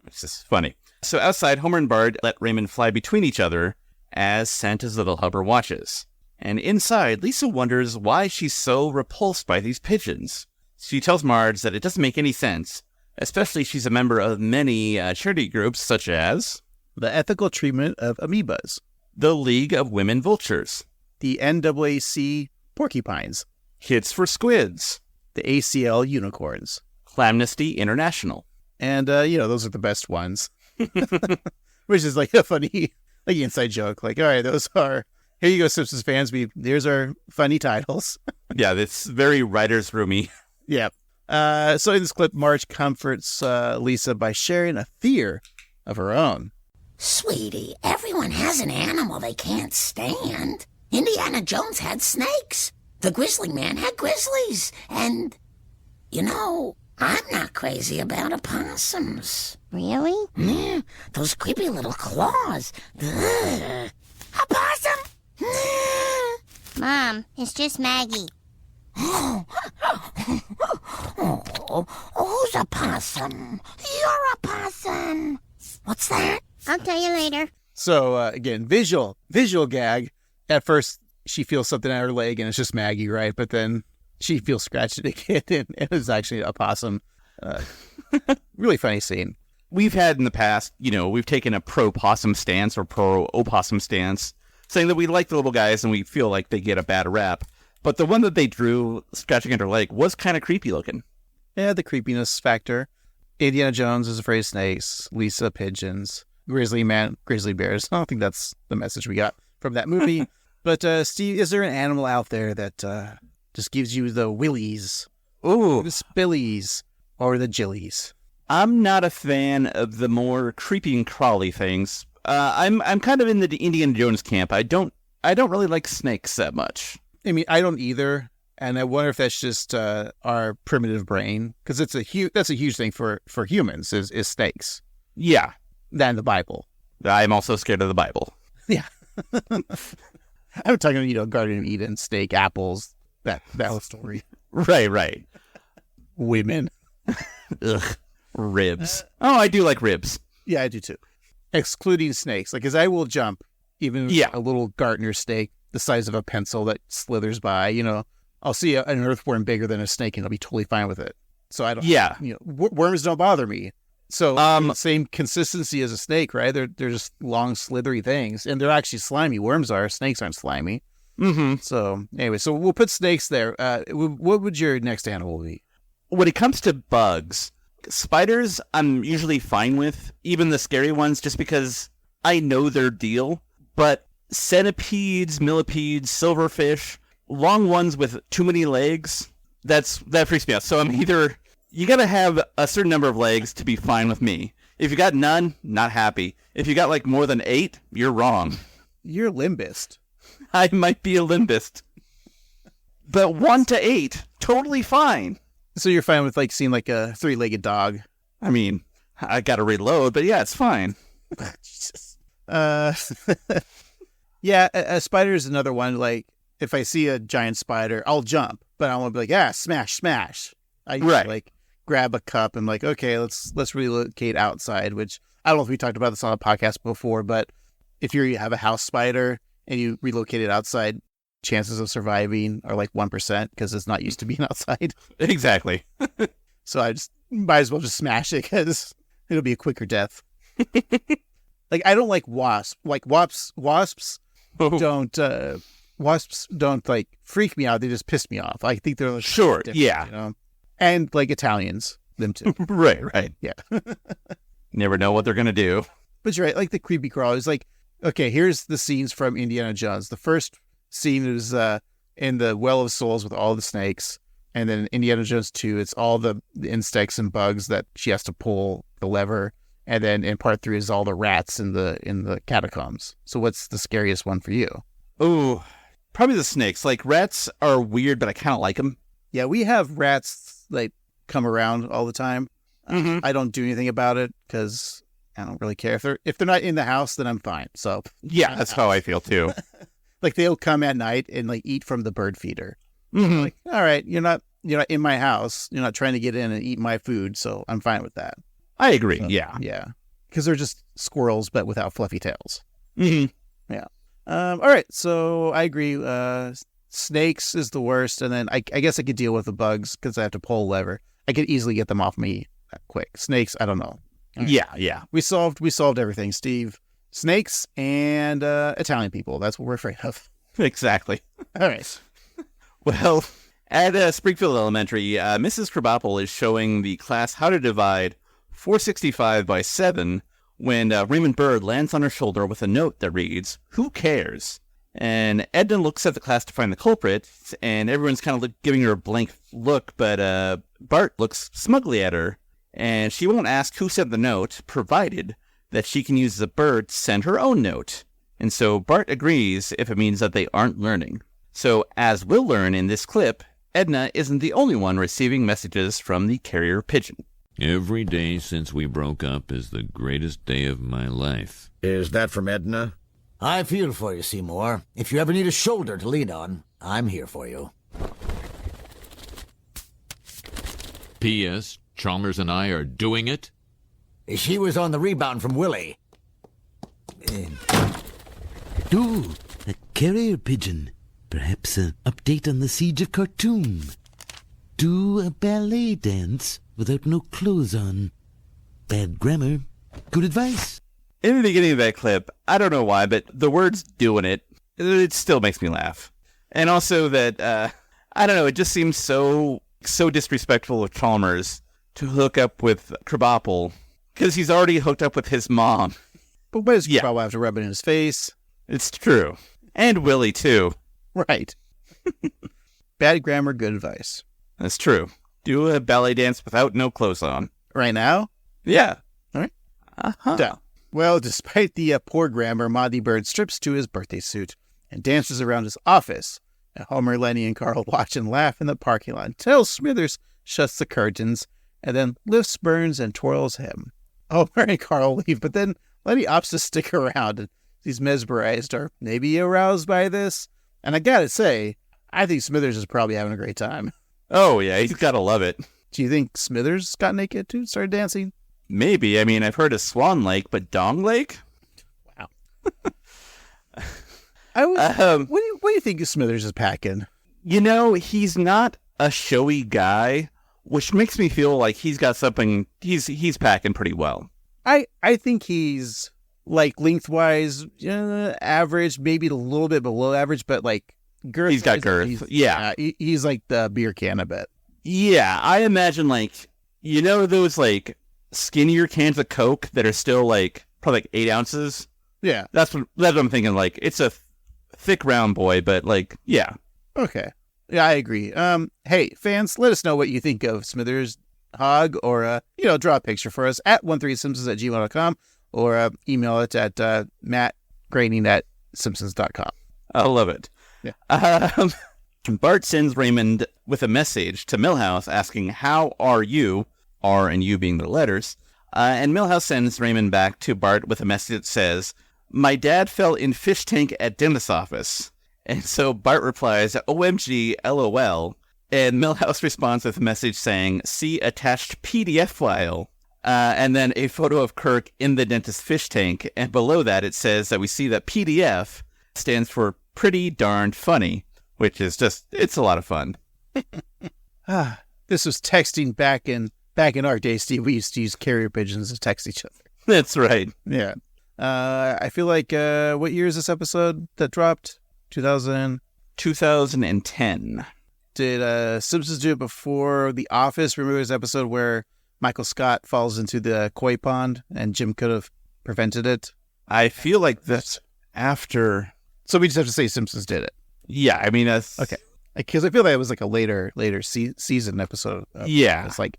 Which is funny. So outside, Homer and Bart let Raymond fly between each other as Santa's little hover watches. And inside, Lisa wonders why she's so repulsed by these pigeons. She tells Marge that it doesn't make any sense, especially she's a member of many charity groups such as The ethical treatment of amoebas. the League of Women Vultures, The NAAC porcupines. Kids for Squids, The ACL unicorns. Clamnesty International. And, those are the best ones. Which is like a funny inside joke. Like, all right, those are... Here you go, Simpsons fans. There's our funny titles. Yeah, it's very writer's roomy. Yeah. So in this clip, Marge comforts Lisa by sharing a fear of her own. Sweetie, everyone has an animal they can't stand. Indiana Jones had snakes. The Grizzly Man had grizzlies. And, I'm not crazy about opossums. Really? Yeah, those creepy little claws. Ugh. Opossum! Ugh. Mom, it's just Maggie. Oh, who's a possum? You're a possum. What's that? I'll tell you later. So, again, visual gag. At first, she feels something on her leg, and it's just Maggie, right? But then she feels scratched again, and it's actually a possum. Really funny scene. We've had in the past, we've taken a pro-possum stance or pro-opossum stance, saying that we like the little guys and we feel like they get a bad rap. But the one that they drew scratching at her leg was kind of creepy looking. Yeah, the creepiness factor. Indiana Jones is afraid of snakes. Lisa, pigeons. Grizzly Man, grizzly bears. I don't think that's the message we got from that movie. But, Steve, is there an animal out there that just gives you the willies? Ooh. The spillies? Or the jillies? I'm not a fan of the more creepy and crawly things. I'm kind of in the Indiana Jones camp. I don't really like snakes that much. I mean, I don't either, and I wonder if that's just our primitive brain, because that's a huge thing for humans is snakes. Yeah, Than the Bible. I'm also scared of the Bible. Yeah, I'm talking Garden of Eden, steak, apples, that whole story. Right. Women. Ugh, ribs. Oh, I do like ribs. Yeah, I do too. Excluding snakes, because I will jump even a little gardener snake the size of a pencil that slithers by. I'll see an earthworm bigger than a snake and I'll be totally fine with it. So I don't. Yeah. Worms don't bother me. So same consistency as a snake, right? They're just long, slithery things, and they're actually slimy. Worms are. Snakes aren't slimy. Mm-hmm. So anyway, so we'll put snakes there. What would your next animal be? When it comes to bugs, spiders I'm usually fine with, even the scary ones, just because I know their deal. But centipedes, millipedes, silverfish, long ones with too many legs, that freaks me out. So I'm either, you gotta have a certain number of legs to be fine with me. If you got none, not happy. If you got more than 8, you're wrong. You're a limbist. I might be a limbist. But 1 to 8, totally fine. So you're fine with seeing a 3-legged dog? I mean, I gotta reload, but yeah, it's fine. Jesus. Yeah, a spider is another one. If I see a giant spider, I'll jump, but I won't be smash, smash. I usually grab a cup and okay, let's relocate outside, which I don't know if we talked about this on a podcast before, but if you have a house spider and you relocate it outside, chances of surviving are 1% because it's not used to being outside. Exactly. So I just might as well just smash it because it'll be a quicker death. I don't like wasps. Wasps don't freak me out. They just piss me off. I think they're sure, different, yeah, and Italians, them too. right, yeah. Never know what they're gonna do. But you're right. The creepy crawl is okay. Here's the scenes from Indiana Jones. The first scene is in the Well of Souls with all the snakes. And then Indiana Jones 2, it's all the insects and bugs that she has to pull the lever. And then in part 3 is all the rats in the catacombs. So what's the scariest one for you? Ooh, probably the snakes. Like, rats are weird, but I kind of like them. Yeah, we have rats like come around all the time. Mm-hmm. I don't do anything about it because I don't really care. If they're not in the house, then I'm fine. So Yeah, that's how I feel too. like they'll come at night and like eat from the bird feeder. Mm-hmm. Like, all right, you're not in my house. You're not trying to get in and eat my food, so I'm fine with that. I agree. So, yeah. Because they're just squirrels, but without fluffy tails. Mm-hmm. Yeah. All right, so I agree. Snakes is the worst, and then I guess I could deal with the bugs because I have to pull a lever. I could easily get them off me quick. Snakes, I don't know. Right. Yeah. We solved everything, Steve. Snakes and Italian people. That's what we're afraid of. Exactly. All right. Well, at Springfield Elementary, Mrs. Krabappel is showing the class how to divide 465 by 7 when Raymond Bird lands on her shoulder with a note that reads, "Who cares?" And Edna looks at the class to find the culprit, and everyone's kind of giving her a blank look, but Bart looks smugly at her, and she won't ask who sent the note, provided that she can use the bird to send her own note. And so Bart agrees if it means that they aren't learning. So, as we'll learn in this clip, Edna isn't the only one receiving messages from the carrier pigeon. Every day since we broke up is the greatest day of my life. Is that from Edna? I feel for you, Seymour. If you ever need a shoulder to lean on, I'm here for you. P.S. Chalmers and I are doing it. She was on the rebound from Willie. A carrier pigeon. Perhaps an update on the siege of Khartoum. Do a ballet dance without no clothes on. Bad grammar. Good advice. In the beginning of that clip, I don't know why, but the words "doing it still makes me laugh. And also that, I don't know, it just seems so disrespectful of Chalmers to hook up with Krabappel, because he's already hooked up with his mom. But why does Krabappel have to rub it in his face? It's true. And Willie, too. Right. Bad grammar, good advice. That's true. Do a ballet dance without no clothes on. Right now? Yeah. All right. Uh-huh. Down. Well, despite the poor grammar, Monty Bird strips to his birthday suit and dances around his office. And Homer, Lenny, and Carl watch and laugh in the parking lot until Smithers shuts the curtains and then lifts Burns and twirls him. Homer and Carl leave, but then Lenny opts to stick around and he's mesmerized or maybe aroused by this. And I gotta say, I think Smithers is probably having a great time. Oh, yeah, he's gotta love it. Do you think Smithers got naked too, started dancing? Maybe. I mean, I've heard of Swan Lake, but Dong Lake? Wow. What do you think Smithers is packing? You know, he's not a showy guy, which makes me feel like he's got something. He's packing pretty well. I think he's like lengthwise average, maybe a little bit below average, but like girth. He's got girth. He's like the beer can a bit. Yeah, I imagine like those like skinnier cans of Coke that are still like probably like 8 ounces. Yeah, that's what I'm thinking. Like it's a thick round boy, but like yeah. Okay. Yeah, I agree. Hey, fans, let us know what you think of Smithers Hog, or draw a picture for us at 13simpsons@gmail.com, or email it at mattgroening@simpsons.com. I love it. Yeah. Bart sends Raymond with a message to Milhouse asking, "How are you?" R and U being the letters. And Milhouse sends Raymond back to Bart with a message that says, "My dad fell in fish tank at dentist's office." And so Bart replies, "OMG, LOL." And Milhouse responds with a message saying, "See attached PDF file." And then a photo of Kirk in the dentist's fish tank. And below that, it says that we see that PDF stands for pretty darned funny, which is just, it's a lot of fun. This was texting back in our day, Steve. We used to use carrier pigeons to text each other. That's right. Yeah. I feel like, what year is this episode that dropped? 2010. Did Simpsons do it before The Office? Remember this episode where Michael Scott falls into the koi pond and Jim could have prevented it? I feel like that's after. So we just have to say Simpsons did it. Yeah, I mean, that's... Okay. Because I feel that it was like a later season episode. Yeah. It's like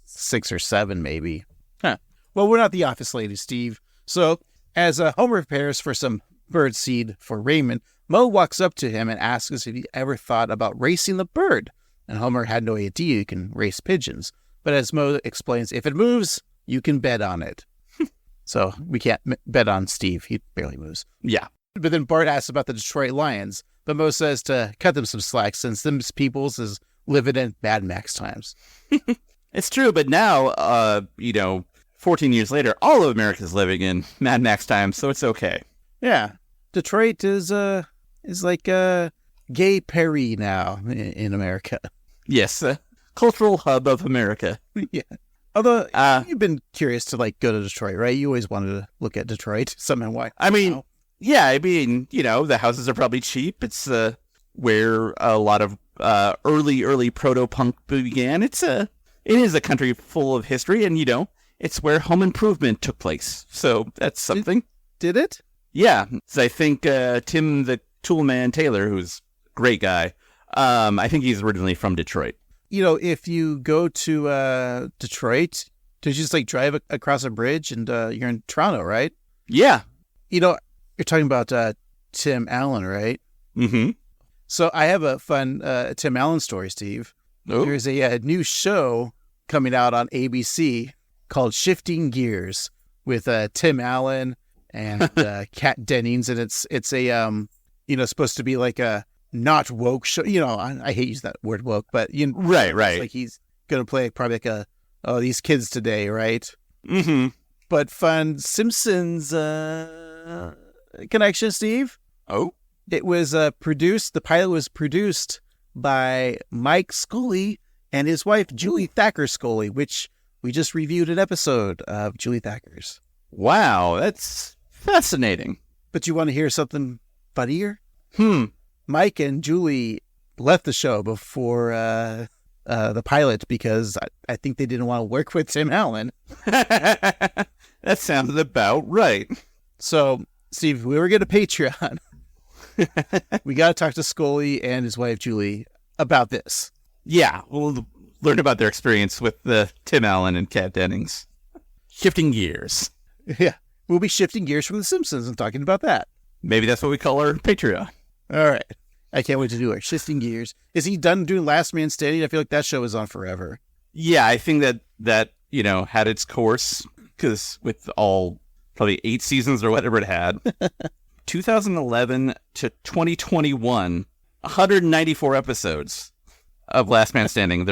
6 or 7 maybe. Huh. Well, we're not the office lady, Steve. So as Homer prepares for some bird seed for Raymond, Moe walks up to him and asks if he ever thought about racing the bird. And Homer had no idea you can race pigeons. But as Moe explains, if it moves, you can bet on it. So we can't bet on Steve. He barely moves. Yeah. But then Bart asks about the Detroit Lions. But Moe says to cut them some slack since them peoples is living in Mad Max times. It's true, but now, 14 years later, all of America's living in Mad Max times, so it's okay. Yeah. Detroit is like gay Paris now in America. Yes, cultural hub of America. Yeah. Although you've been curious to go to Detroit, right? You always wanted to look at Detroit somehow. Why? I mean, the houses are probably cheap. It's where a lot of early proto-punk began. It is a country full of history, and it's where home improvement took place. So that's something. Did it? Yeah. So I think Tim the Toolman Taylor, who's a great guy, I think he's originally from Detroit. If you go to Detroit, did you just drive across a bridge and you're in Toronto, right? Yeah. You're talking about Tim Allen, right? Mm-hmm. So I have a fun Tim Allen story, Steve. Oh. There's a new show coming out on ABC called Shifting Gears with Tim Allen and Kat Dennings, and it's a supposed to be like a not woke show. I hate using that word woke, but right. It's like he's gonna play probably like these kids today, right? Mm-hmm. But fun Simpsons connection, Steve. Oh, it was produced. The pilot was produced by Mike Scully and his wife Julie Thacker Scully, which we just reviewed an episode of Julie Thacker's. Wow, that's fascinating. But you want to hear something funnier? Mike and Julie left the show before the pilot because I think they didn't want to work with Tim Allen. That sounds about right. So, Steve, we were going to Patreon. We got to talk to Scully and his wife, Julie, about this. Yeah, we'll learn about their experience with Tim Allen and Kat Dennings. Shifting gears. Yeah, we'll be shifting gears from The Simpsons and talking about that. Maybe that's what we call our Patreon. All right. I can't wait to do it. Shifting gears. Is he done doing Last Man Standing? I feel like that show is on forever. Yeah, I think that had its course, because with all probably 8 seasons or whatever it had. 2011 to 2021, 194 episodes of Last Man Standing.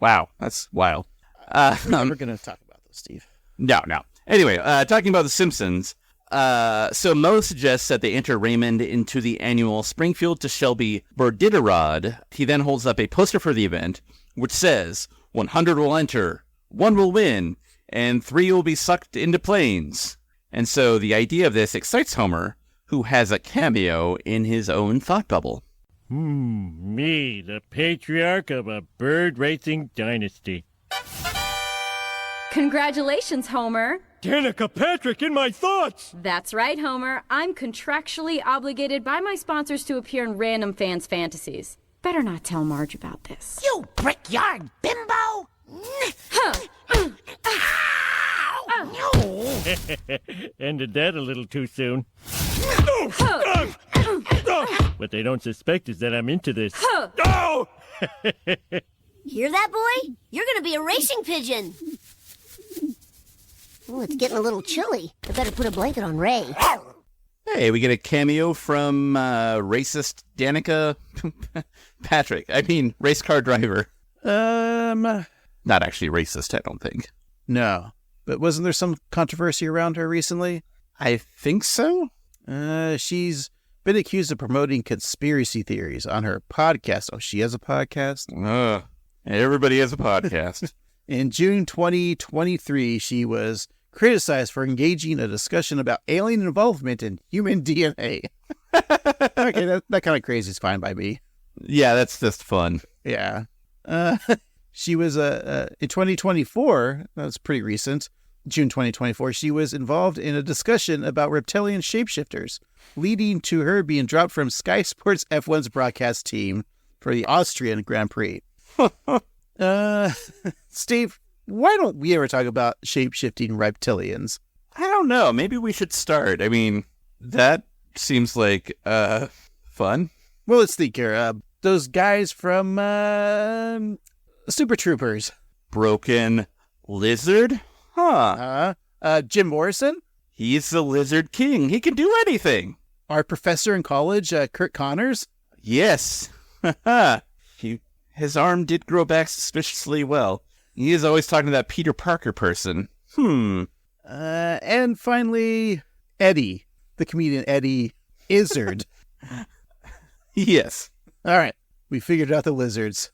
Wow, that's wild. We're never going to talk about those, Steve. No. Anyway, talking about The Simpsons. So Moe suggests that they enter Raymond into the annual Springfield to Shelby Birditarod. He then holds up a poster for the event, which says, 100 will enter, 1 will win, and 3 will be sucked into planes. And so the idea of this excites Homer, who has a cameo in his own thought bubble. Me, the patriarch of a bird racing dynasty. Congratulations, Homer. Danica Patrick in my thoughts! That's right, Homer. I'm contractually obligated by my sponsors to appear in random fans' fantasies. Better not tell Marge about this. You brickyard bimbo! Ended that a little too soon. What they don't suspect is that I'm into this. Hear that, boy? You're gonna be a racing pigeon. Oh, it's getting a little chilly. I better put a blanket on Ray. Hey, we get a cameo from racist Danica Patrick. I mean, race car driver. Not actually racist, I don't think. No. But wasn't there some controversy around her recently? I think so. She's been accused of promoting conspiracy theories on her podcast. Oh, she has a podcast? Everybody has a podcast. In June 2023, she was criticized for engaging a discussion about alien involvement in human DNA. Okay, that kind of crazy is fine by me. Yeah, that's just fun. Yeah. She was, in 2024, that's pretty recent, June 2024, she was involved in a discussion about reptilian shapeshifters, leading to her being dropped from Sky Sports F1's broadcast team. for the Austrian Grand Prix. Steve, why don't we ever talk about shape-shifting reptilians? I don't know. Maybe we should start. I mean, that seems like fun. Well, let's think here. Those guys from Super Troopers. Broken lizard? Huh. Jim Morrison? He's the Lizard King. He can do anything. Our professor in college, Kurt Connors? Yes. His arm did grow back suspiciously well. He is always talking to that Peter Parker person. And finally, Eddie, the comedian Eddie Izzard. Yes. All right. We figured out the lizards.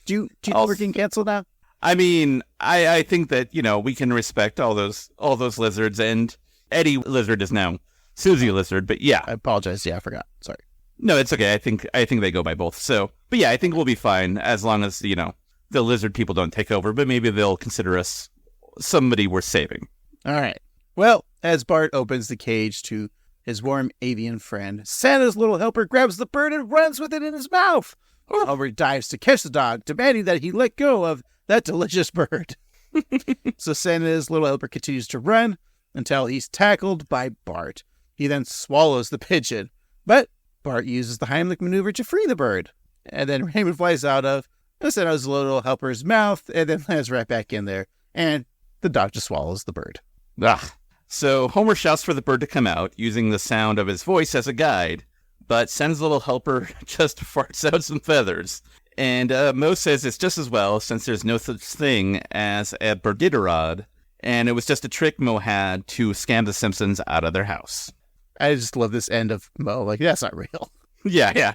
Do you think we can cancel now? I mean, I think that, we can respect all those lizards, and Eddie Lizard is now Susie Lizard, but yeah. I apologize. Yeah, I forgot. Sorry. No, it's okay. I think they go by both. So, but yeah, I think we'll be fine as long as, the lizard people don't take over, but maybe they'll consider us somebody worth saving. All right. Well, as Bart opens the cage to his warm avian friend, Santa's little helper grabs the bird and runs with it in his mouth. Homer dives to catch the dog, demanding that he let go of that delicious bird. So Santa's little helper continues to run until he's tackled by Bart. He then swallows the pigeon, but Bart uses the Heimlich maneuver to free the bird. And then Raymond flies out of Santa's little helper's mouth and then lands right back in there. And the dog just swallows the bird. So Homer shouts for the bird to come out, using the sound of his voice as a guide. But Santa's little helper just farts out some feathers. And Mo says it's just as well, since there's no such thing as a Birdiderod. And it was just a trick Mo had to scam the Simpsons out of their house. I just love this end of Mo. Like, that's not real. Yeah.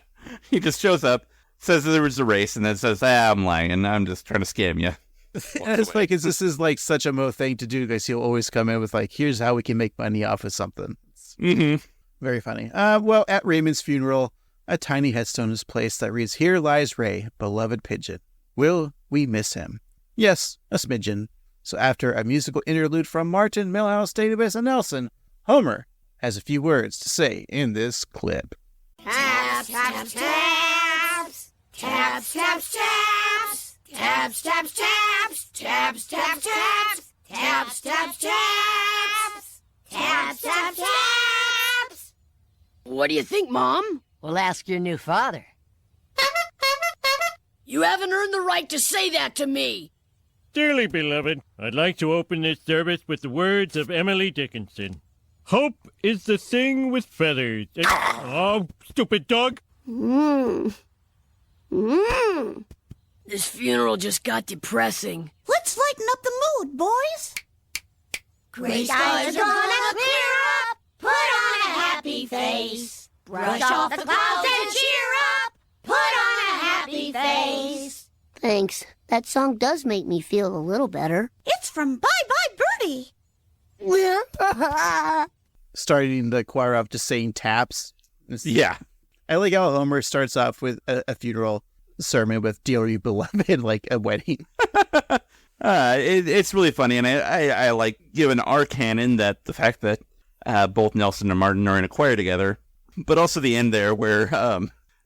He just shows up, says there was a race, and then says, I'm lying. I'm just trying to scam you. And it's like, this is like such a Mo thing to do, because he'll always come in with like, here's how we can make money off of something. Very funny. Well, at Raymond's funeral, a tiny headstone is placed that reads, "Here lies Ray, beloved pigeon. Will we miss him?" Yes, a smidgen. So after a musical interlude from Martin, Milhouse, Database, and Nelson, Homer has a few words to say in this clip. Taps, taps, taps. Taps, taps, taps. Taps, taps, taps. Taps, taps, taps. Taps, taps, taps. Taps, taps, taps. What do you think, Mom? We'll ask your new father. You haven't earned the right to say that to me. Dearly beloved, I'd like to open this service with the words of Emily Dickinson. Hope is the thing with feathers. Oh, stupid dog. This funeral just got depressing. Let's lighten up the mood, boys. Gray skies are gonna clear up. Put on a happy face. Brush off the clouds and cheer up. Put on a happy face. Thanks. That song does make me feel a little better. It's from Bye Bye Birdie. Starting the choir off just saying taps. Yeah. I like how Homer starts off with a funeral sermon with "Dearly Beloved," like a wedding. It's really funny, and I like, given our canon, that the fact that both Nelson and Martin are in a choir together, but also the end there where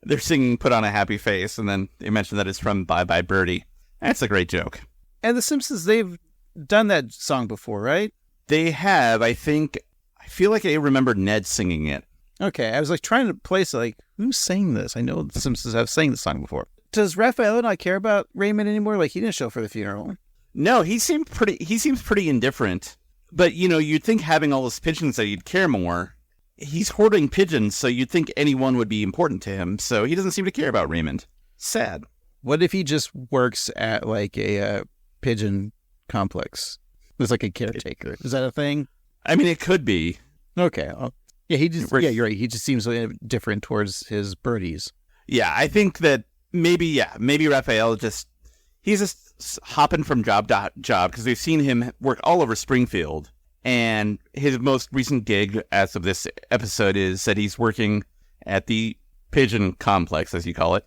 they're singing "Put on a Happy Face," and then they mention that it's from "Bye Bye Birdie." That's a great joke. And the Simpsons, they've done that song before, right? They have. I feel like I remember Ned singing it. Okay, I was like trying to place like, who sang this? I know the Simpsons have sang the song before. Does Raphael not care about Raymond anymore? Like, he didn't show for the funeral. No, he seems pretty indifferent. But, you'd think having all those pigeons that he'd care more. He's hoarding pigeons, so you'd think anyone would be important to him. So he doesn't seem to care about Raymond. Sad. What if he just works at like a pigeon complex? There's like a caretaker. Is that a thing? I mean, it could be. Okay. Well, yeah, you're right. He just seems different towards his birdies. Yeah, I think that maybe Raphael he's just hopping from job to job, because we've seen him work all over Springfield. And his most recent gig as of this episode is that he's working at the pigeon complex, as you call it.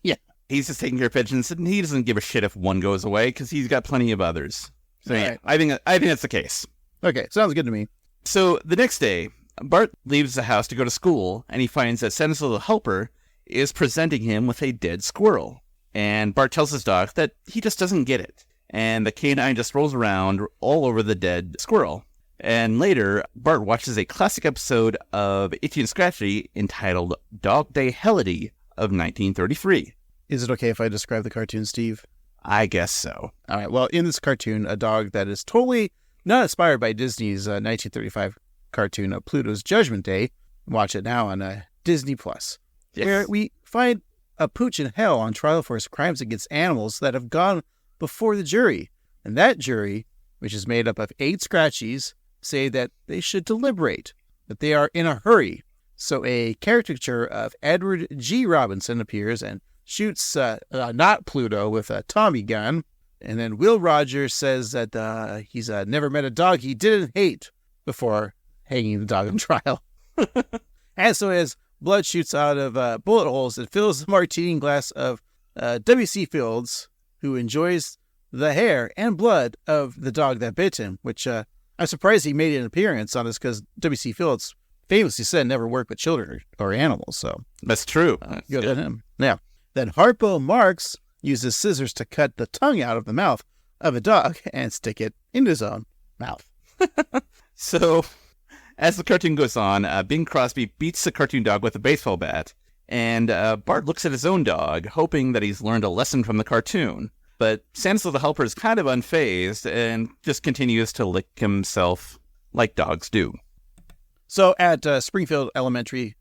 Yeah. He's just taking care of pigeons, and he doesn't give a shit if one goes away, because he's got plenty of others. So yeah, right. I think that's the case. Okay, sounds good to me. So the next day, Bart leaves the house to go to school, and he finds that Santa's little helper is presenting him with a dead squirrel. And Bart tells his dog that he just doesn't get it. And the canine just rolls around all over the dead squirrel. And later, Bart watches a classic episode of Itchy and Scratchy entitled Dog Day Heliday of 1933. Is it okay if I describe the cartoon, Steve? I guess so. All right. Well, in this cartoon, a dog that is totally not inspired by Disney's 1935 cartoon of Pluto's Judgment Day. Watch it now on Disney Plus, where we find a pooch in hell on trial for his crimes against animals that have gone before the jury. And that jury, which is made up of 8 Scratchies, say that they should deliberate, that they are in a hurry. So a caricature of Edward G. Robinson appears and shoots not Pluto with a Tommy gun. And then Will Rogers says that he's never met a dog he didn't hate before hanging the dog on trial. And so as blood shoots out of bullet holes, it fills the martini glass of W.C. Fields, who enjoys the hair and blood of the dog that bit him, which I'm surprised he made an appearance on this because W.C. Fields famously said never work with children or animals. So that's true. Good on him. Now, then Harpo Marx uses scissors to cut the tongue out of the mouth of a dog and stick it in his own mouth. So, as the cartoon goes on, Bing Crosby beats the cartoon dog with a baseball bat, and Bart looks at his own dog, hoping that he's learned a lesson from the cartoon. But Stanislaw the Helper is kind of unfazed and just continues to lick himself like dogs do. So at Springfield Elementary,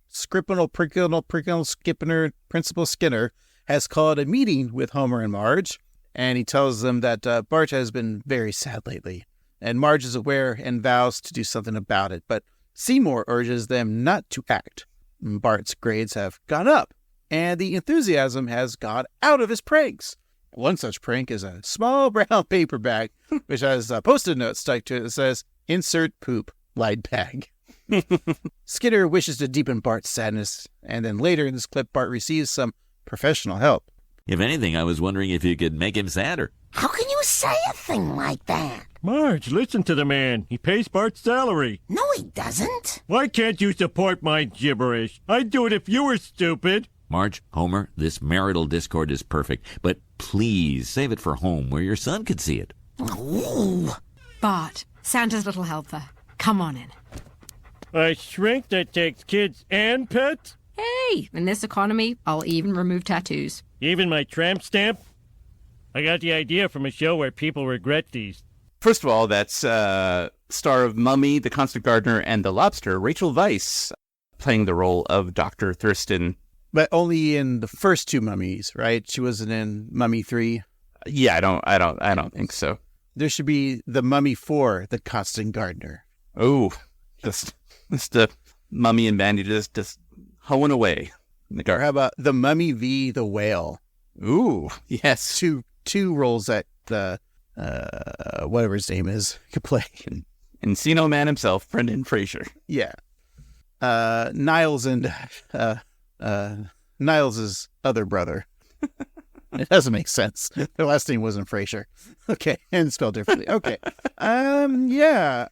Principal Skinner has called a meeting with Homer and Marge, and he tells them that Bart has been very sad lately, and Marge is aware and vows to do something about it, but Seymour urges them not to act. Bart's grades have gone up, and the enthusiasm has gone out of his pranks. One such prank is a small brown paper bag, which has a Post-it note stuck to it that says, "Insert poop, light bag." Skinner wishes to deepen Bart's sadness, and then later in this clip, Bart receives some professional help. If anything, I was wondering if you could make him sadder. How can you say a thing like that? Marge, listen to the man. He pays Bart's salary. No, he doesn't. Why can't you support my gibberish? I'd do it if you were stupid. Marge, Homer, this marital discord is perfect, but please save it for home where your son could see it. Ooh. Bart, Santa's little helper. Come on in. A shrink that takes kids and pets? Hey, in this economy, I'll even remove tattoos. Even my tramp stamp? I got the idea from a show where people regret these. First of all, that's star of Mummy, The Constant Gardener, and The Lobster, Rachel Weisz, playing the role of Dr. Thurston. But only in the first 2 Mummies, right? She wasn't in Mummy 3. Yeah, I don't think so. There should be the Mummy 4, The Constant Gardener. Oh, just the Mummy and Bandy just hoeing away in the garden. Or how about the Mummy v. the Whale? Ooh, yes. Two roles that the whatever his name is could play. Encino Man himself, Brendan Fraser. Yeah. Niles and Niles' other brother. It doesn't make sense. Their last name wasn't Fraser. Okay, and spelled differently. Okay. Yeah.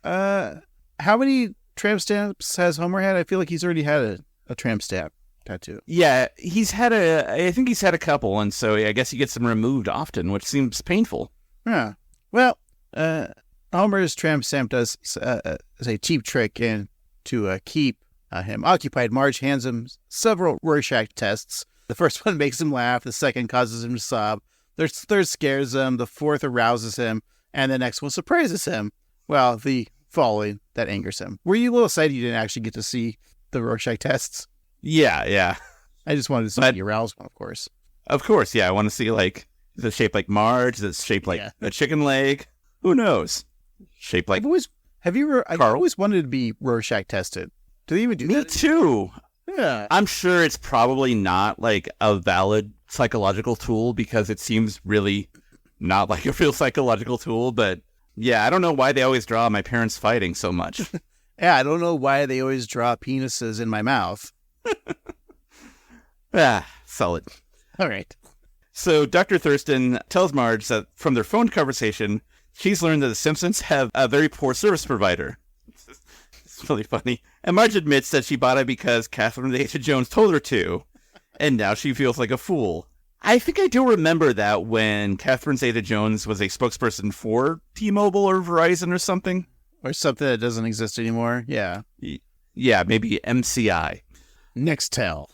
How many tramp stamps has Homer had? I feel like he's already had a tramp stamp tattoo. Yeah, I think he's had a couple, and so I guess he gets them removed often, which seems painful. Yeah. Well, Homer's tramp stamp does is a cheap trick, and to keep him occupied, Marge hands him several Rorschach tests. The first one makes him laugh, the second causes him to sob, the third scares him, the fourth arouses him, and the next one surprises him. Well, the following that angers him. Were you a little excited you didn't actually get to see the Rorschach tests? Yeah. I just wanted to see the aroused one, of course. Of course, yeah. I want to see, like, is it shaped like Marge? Is it shaped like a chicken leg? Who knows? Shaped like I've always wanted to be Rorschach tested. Do they even do that? Me too. Yeah. I'm sure it's probably not, like, a valid psychological tool because it seems really not like a real psychological tool, but yeah, I don't know why they always draw my parents fighting so much. Yeah, I don't know why they always draw penises in my mouth. Solid. All right. So Dr. Thurston tells Marge that from their phone conversation, she's learned that the Simpsons have a very poor service provider. It's really funny. And Marge admits that she bought it because Catherine Zeta-Jones told her to. And now she feels like a fool. I think I do remember that when Catherine Zeta-Jones was a spokesperson for T-Mobile or Verizon or something. Or something that doesn't exist anymore. Yeah. Yeah, maybe MCI. Nextel.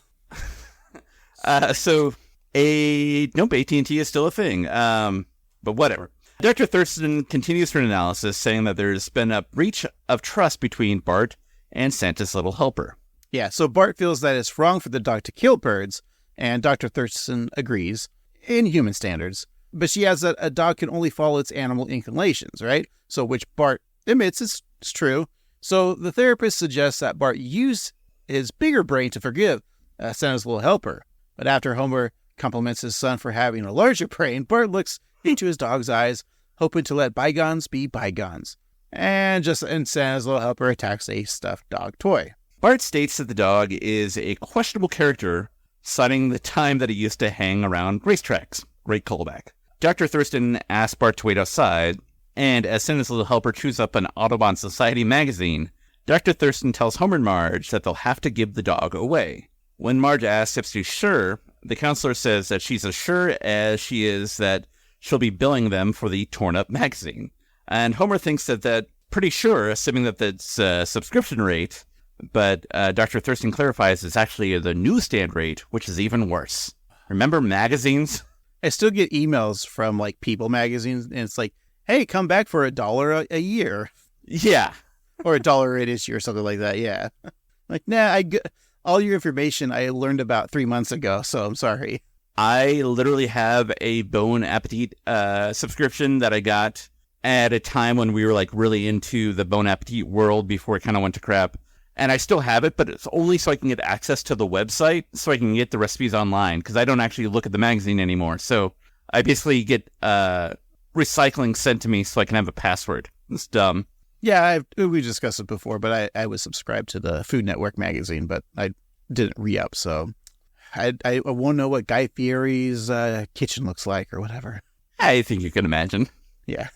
Nope, AT&T is still a thing. But whatever. Dr. Thurston continues her analysis, saying that there's been a breach of trust between Bart and Santa's little helper. Yeah, so Bart feels that it's wrong for the dog to kill birds, and Dr. Thurston agrees, in human standards. But she adds that a dog can only follow its animal inclinations, right? So which Bart admits is true. So the therapist suggests that Bart use his bigger brain to forgive Santa's little helper. But after Homer compliments his son for having a larger brain, Bart looks into his dog's eyes, hoping to let bygones be bygones. And Santa's little helper attacks a stuffed dog toy. Bart states that the dog is a questionable character, citing the time that he used to hang around racetracks. Great callback. Dr. Thurston asks Bart to wait outside, and as Santa's little helper chews up an Audubon Society magazine, Dr. Thurston tells Homer and Marge that they'll have to give the dog away. When Marge asks if she's sure, the counselor says that she's as sure as she is that she'll be billing them for the torn-up magazine. And Homer thinks that pretty sure, assuming that that's a subscription rate, but Dr. Thurston clarifies it's actually the newsstand rate, which is even worse. Remember magazines? I still get emails from, like, People magazines, and it's like, hey, come back for $1 a year. Yeah. Or $1 an issue or something like that, yeah. Like, nah, all your information I learned about 3 months ago, so I'm sorry. I literally have a Bon Appetit subscription that I got at a time when we were, like, really into the Bon Appetit world before it kind of went to crap. And I still have it, but it's only so I can get access to the website, so I can get the recipes online, because I don't actually look at the magazine anymore. So I basically get recycling sent to me so I can have a password. It's dumb. Yeah, we discussed it before, but I was subscribed to the Food Network magazine, but I didn't re-up, so I won't know what Guy Fieri's kitchen looks like or whatever. I think you can imagine. Yeah.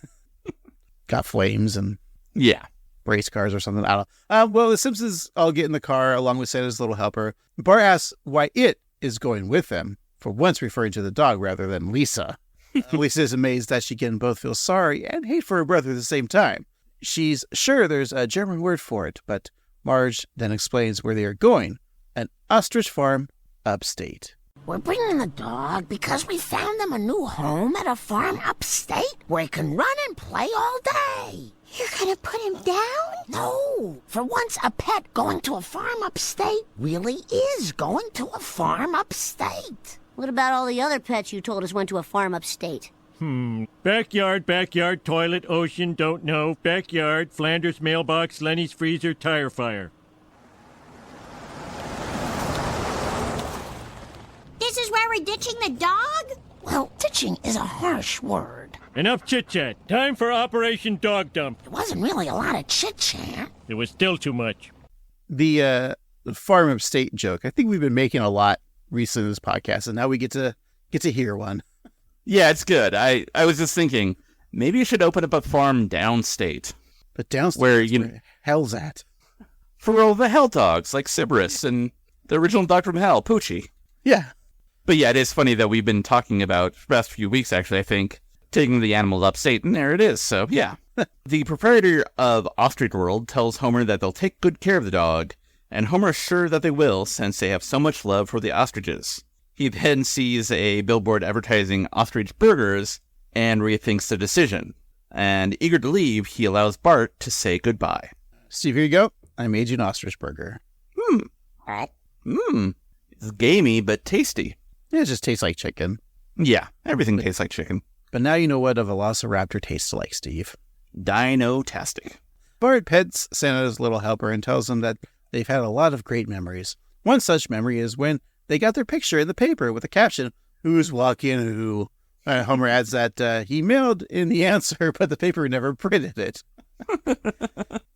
Got flames and... Yeah. Race cars or something. I don't know. Well, the Simpsons all get in the car along with Santa's little helper. Bart asks why it is going with them, for once referring to the dog rather than Lisa. Lisa is amazed that she can both feel sorry and hate for her brother at the same time. She's sure there's a German word for it, but Marge then explains where they are going, an ostrich farm upstate. We're bringing the dog because we found them a new home at a farm upstate where he can run and play all day. You're gonna put him down? No. For once, a pet going to a farm upstate really is going to a farm upstate. What about all the other pets you told us went to a farm upstate? Backyard, toilet, ocean, don't know. Backyard, Flanders mailbox, Lenny's freezer, tire fire. This is where we're ditching the dog? Well, ditching is a harsh word. Enough chit-chat. Time for Operation Dog Dump. It wasn't really a lot of chit-chat. It was still too much. The farm upstate joke, I think we've been making a lot recently in this podcast, and now we get to hear one. Yeah, it's good. I was just thinking, maybe you should open up a farm downstate. But downstate, where hell's at? For all the hell dogs, like Sybaris and the original dog from hell, Poochie. Yeah. But yeah, it is funny that we've been talking about, for the past few weeks actually, I think, taking the animals upstate, and there it is, so yeah. The proprietor of Ostrich World tells Homer that they'll take good care of the dog, and Homer is sure that they will since they have so much love for the ostriches. He then sees a billboard advertising ostrich burgers and rethinks the decision. And eager to leave, he allows Bart to say goodbye. Steve, here you go. I made you an ostrich burger. It's gamey, but tasty. Yeah, it just tastes like chicken. Yeah, everything tastes like chicken. But now you know what a velociraptor tastes like, Steve. Dino-tastic. Bart pets Santa's little helper and tells him that they've had a lot of great memories. One such memory is when they got their picture in the paper with the caption, "Who's walking who?" Homer adds that he mailed in the answer, but the paper never printed it.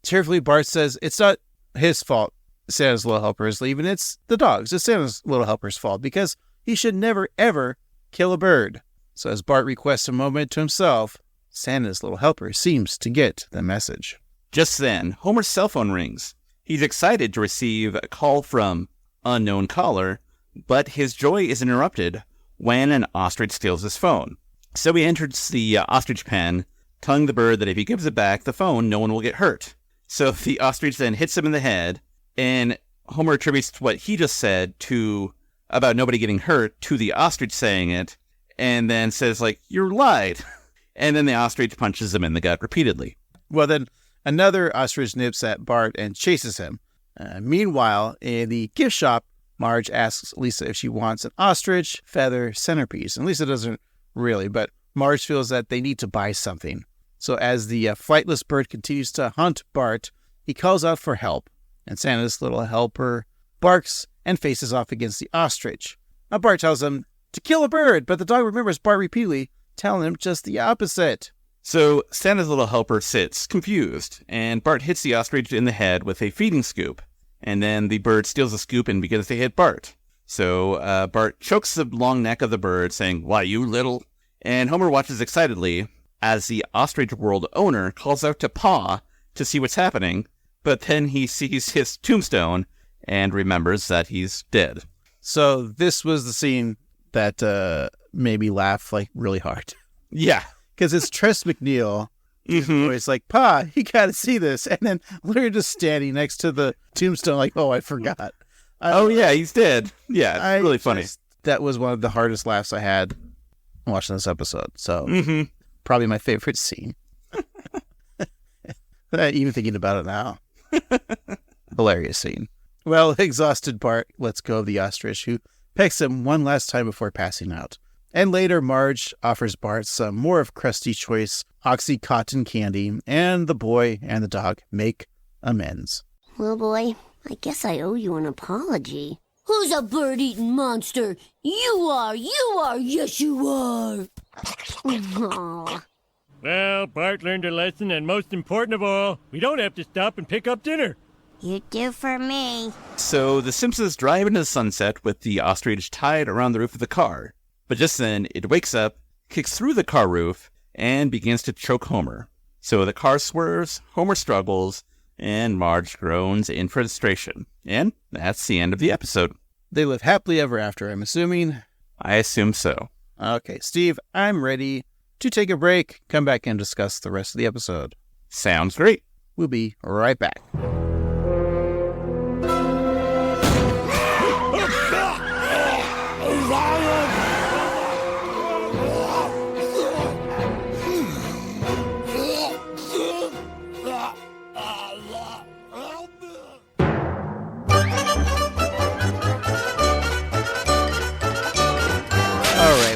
Cheerfully, Bart says it's not his fault Santa's little helper is leaving. It's the dog's. It's Santa's little helper's fault because he should never, ever kill a bird. So as Bart requests a moment to himself, Santa's little helper seems to get the message. Just then, Homer's cell phone rings. He's excited to receive a call from unknown caller, but his joy is interrupted when an ostrich steals his phone. So he enters the ostrich pen, telling the bird that if he gives it back the phone, no one will get hurt. So the ostrich then hits him in the head, and Homer attributes what he just said about nobody getting hurt to the ostrich saying it, and then says, like, "You lied." And then the ostrich punches him in the gut repeatedly. Well, then another ostrich nips at Bart and chases him. Meanwhile, in the gift shop, Marge asks Lisa if she wants an ostrich feather centerpiece. And Lisa doesn't really, but Marge feels that they need to buy something. So as the flightless bird continues to hunt Bart, he calls out for help. And Santa's little helper barks and faces off against the ostrich. Now Bart tells him to kill a bird, but the dog remembers Bart repeatedly telling him just the opposite. So Santa's little helper sits, confused, and Bart hits the ostrich in the head with a feeding scoop. And then the bird steals the scoop and begins to hit Bart. So Bart chokes the long neck of the bird, saying, "Why, you little..." And Homer watches excitedly as the ostrich world owner calls out to Pa to see what's happening, but then he sees his tombstone and remembers that he's dead. So this was the scene that made me laugh, like, really hard. Yeah. Because it's Tress MacNeille, where it's like, "Pa, you gotta see this." And then we're just standing next to the tombstone like, "Oh, I forgot." Yeah, he's dead. Yeah, it's really funny. That was one of the hardest laughs I had watching this episode. So probably my favorite scene. Even thinking about it now. Hilarious scene. Well, exhausted Bart lets go of the ostrich, who pecks him one last time before passing out. And later, Marge offers Bart some more of Krusty's choice Oxycontin candy, and the boy and the dog make amends. Well, boy, I guess I owe you an apology. Who's a bird-eating monster? You are! Yes, you are! Aw. Well, Bart learned a lesson, and most important of all, we don't have to stop and pick up dinner. You do for me. So the Simpsons drive into the sunset with the ostrich tied around the roof of the car. But just then, it wakes up, kicks through the car roof, and begins to choke Homer. So the car swerves, Homer struggles, and Marge groans in frustration. And that's the end of the episode. They live happily ever after, I'm assuming. I assume so. Okay, Steve, I'm ready to take a break, come back and discuss the rest of the episode. Sounds great. We'll be right back.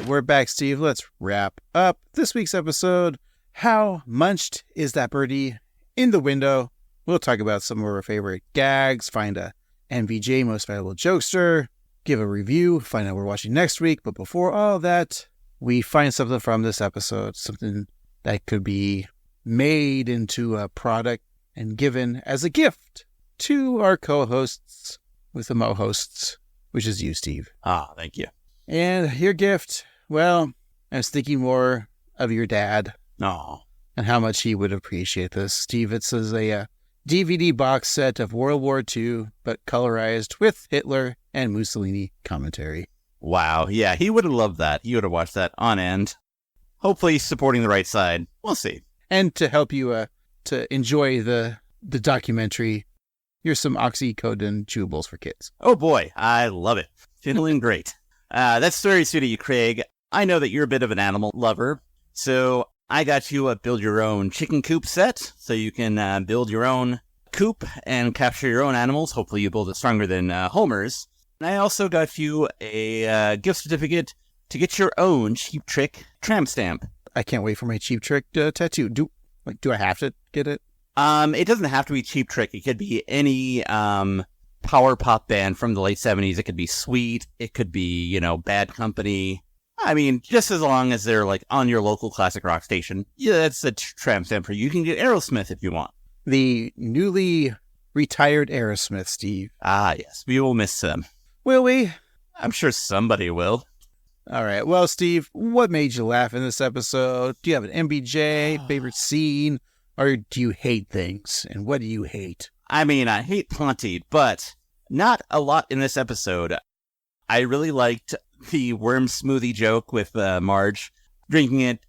We're back, Steve. Let's wrap up this week's episode. How munched is that birdie in the window? We'll talk about some of our favorite gags, find a MVJ, most valuable jokester, give a review, find out what we're watching next week. But before all that, we find something from this episode, something that could be made into a product and given as a gift to our co-hosts with the mo-hosts, which is you, Steve. Thank you. And your gift, well, I was thinking more of your dad. And how much he would appreciate this. Steve, it says a DVD box set of World War II, but colorized with Hitler and Mussolini commentary. Wow. Yeah, he would have loved that. He would have watched that on end. Hopefully supporting the right side. We'll see. And to help you to enjoy the documentary, here's some oxycodone chewables for kids. Oh boy, I love it. Feeling great. That's very sweet of you, Craig. I know that you're a bit of an animal lover, so I got you a build your own chicken coop set, so you can build your own coop and capture your own animals. Hopefully you build it stronger than Homer's. And I also got you a gift certificate to get your own Cheap Trick tramp stamp. I can't wait for my Cheap Trick tattoo. Do I have to get it? It doesn't have to be Cheap Trick. It could be any power pop band from the late 70s. It could be Sweet. It could be, Bad Company. I mean, just as long as they're like on your local classic rock station. Yeah, that's a tramp stamp for you. You can get Aerosmith if you want. The newly retired Aerosmith, Steve. Yes. We will miss them. Will we? I'm sure somebody will. All right. Well, Steve, what made you laugh in this episode? Do you have an MBJ, favorite scene, or do you hate things? And what do you hate? I mean, I hate plenty, but not a lot in this episode. I really liked the worm smoothie joke with Marge drinking it,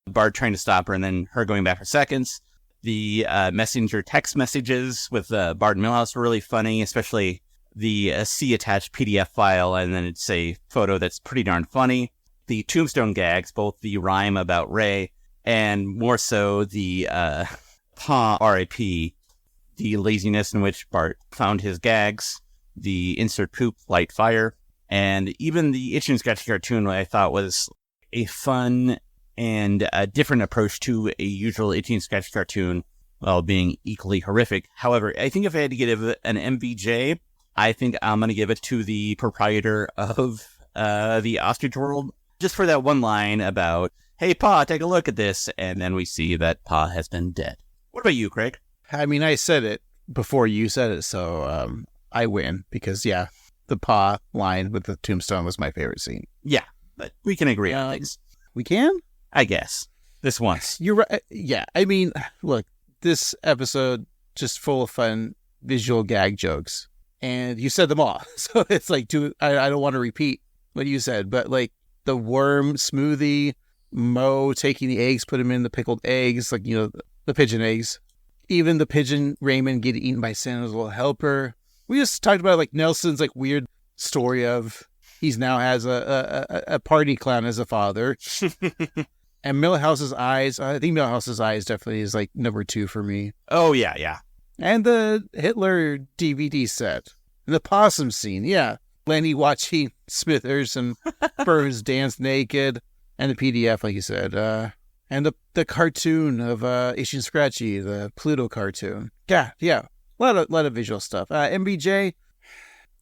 Bart trying to stop her, and then her going back for seconds. The messenger text messages with Bart and Milhouse were really funny, especially the C-attached PDF file, and then it's a photo that's pretty darn funny. The tombstone gags, both the rhyme about Ray and more so the Pa R.I.P., the laziness in which Bart found his gags, the insert poop, light fire, and even the Itchy and Scratchy cartoon I thought was a fun and a different approach to a usual Itchy and Scratchy cartoon while being equally horrific. However, I think if I had to give it an MVJ, I think I'm going to give it to the proprietor of the Ostrich World, just for that one line about, hey, Pa, take a look at this, and then we see that Pa has been dead. What about you, Craig? I mean, I said it before you said it, so I win, because, yeah, the Pa line with the tombstone was my favorite scene. Yeah, but we can agree on things. We can? I guess. This once. You're right. Yeah, I mean, look, this episode just full of fun visual gag jokes, and you said them all. So it's like, I don't want to repeat what you said, but like the worm smoothie, Mo taking the eggs, put them in the pickled eggs, like, the pigeon eggs. Even the pigeon Raymond getting eaten by Santa's little helper. We just talked about like Nelson's like weird story of he's now has a party clown as a father. And Milhouse's eyes, I think Milhouse's eyes definitely is like number 2 for me. Oh, yeah, yeah. And the Hitler DVD set. And the possum scene, yeah. Lenny watching Smithers and Burns dance naked. And the PDF, like you said. And the cartoon of Itchy and Scratchy, the Pluto cartoon. Yeah. A lot of visual stuff. MBJ,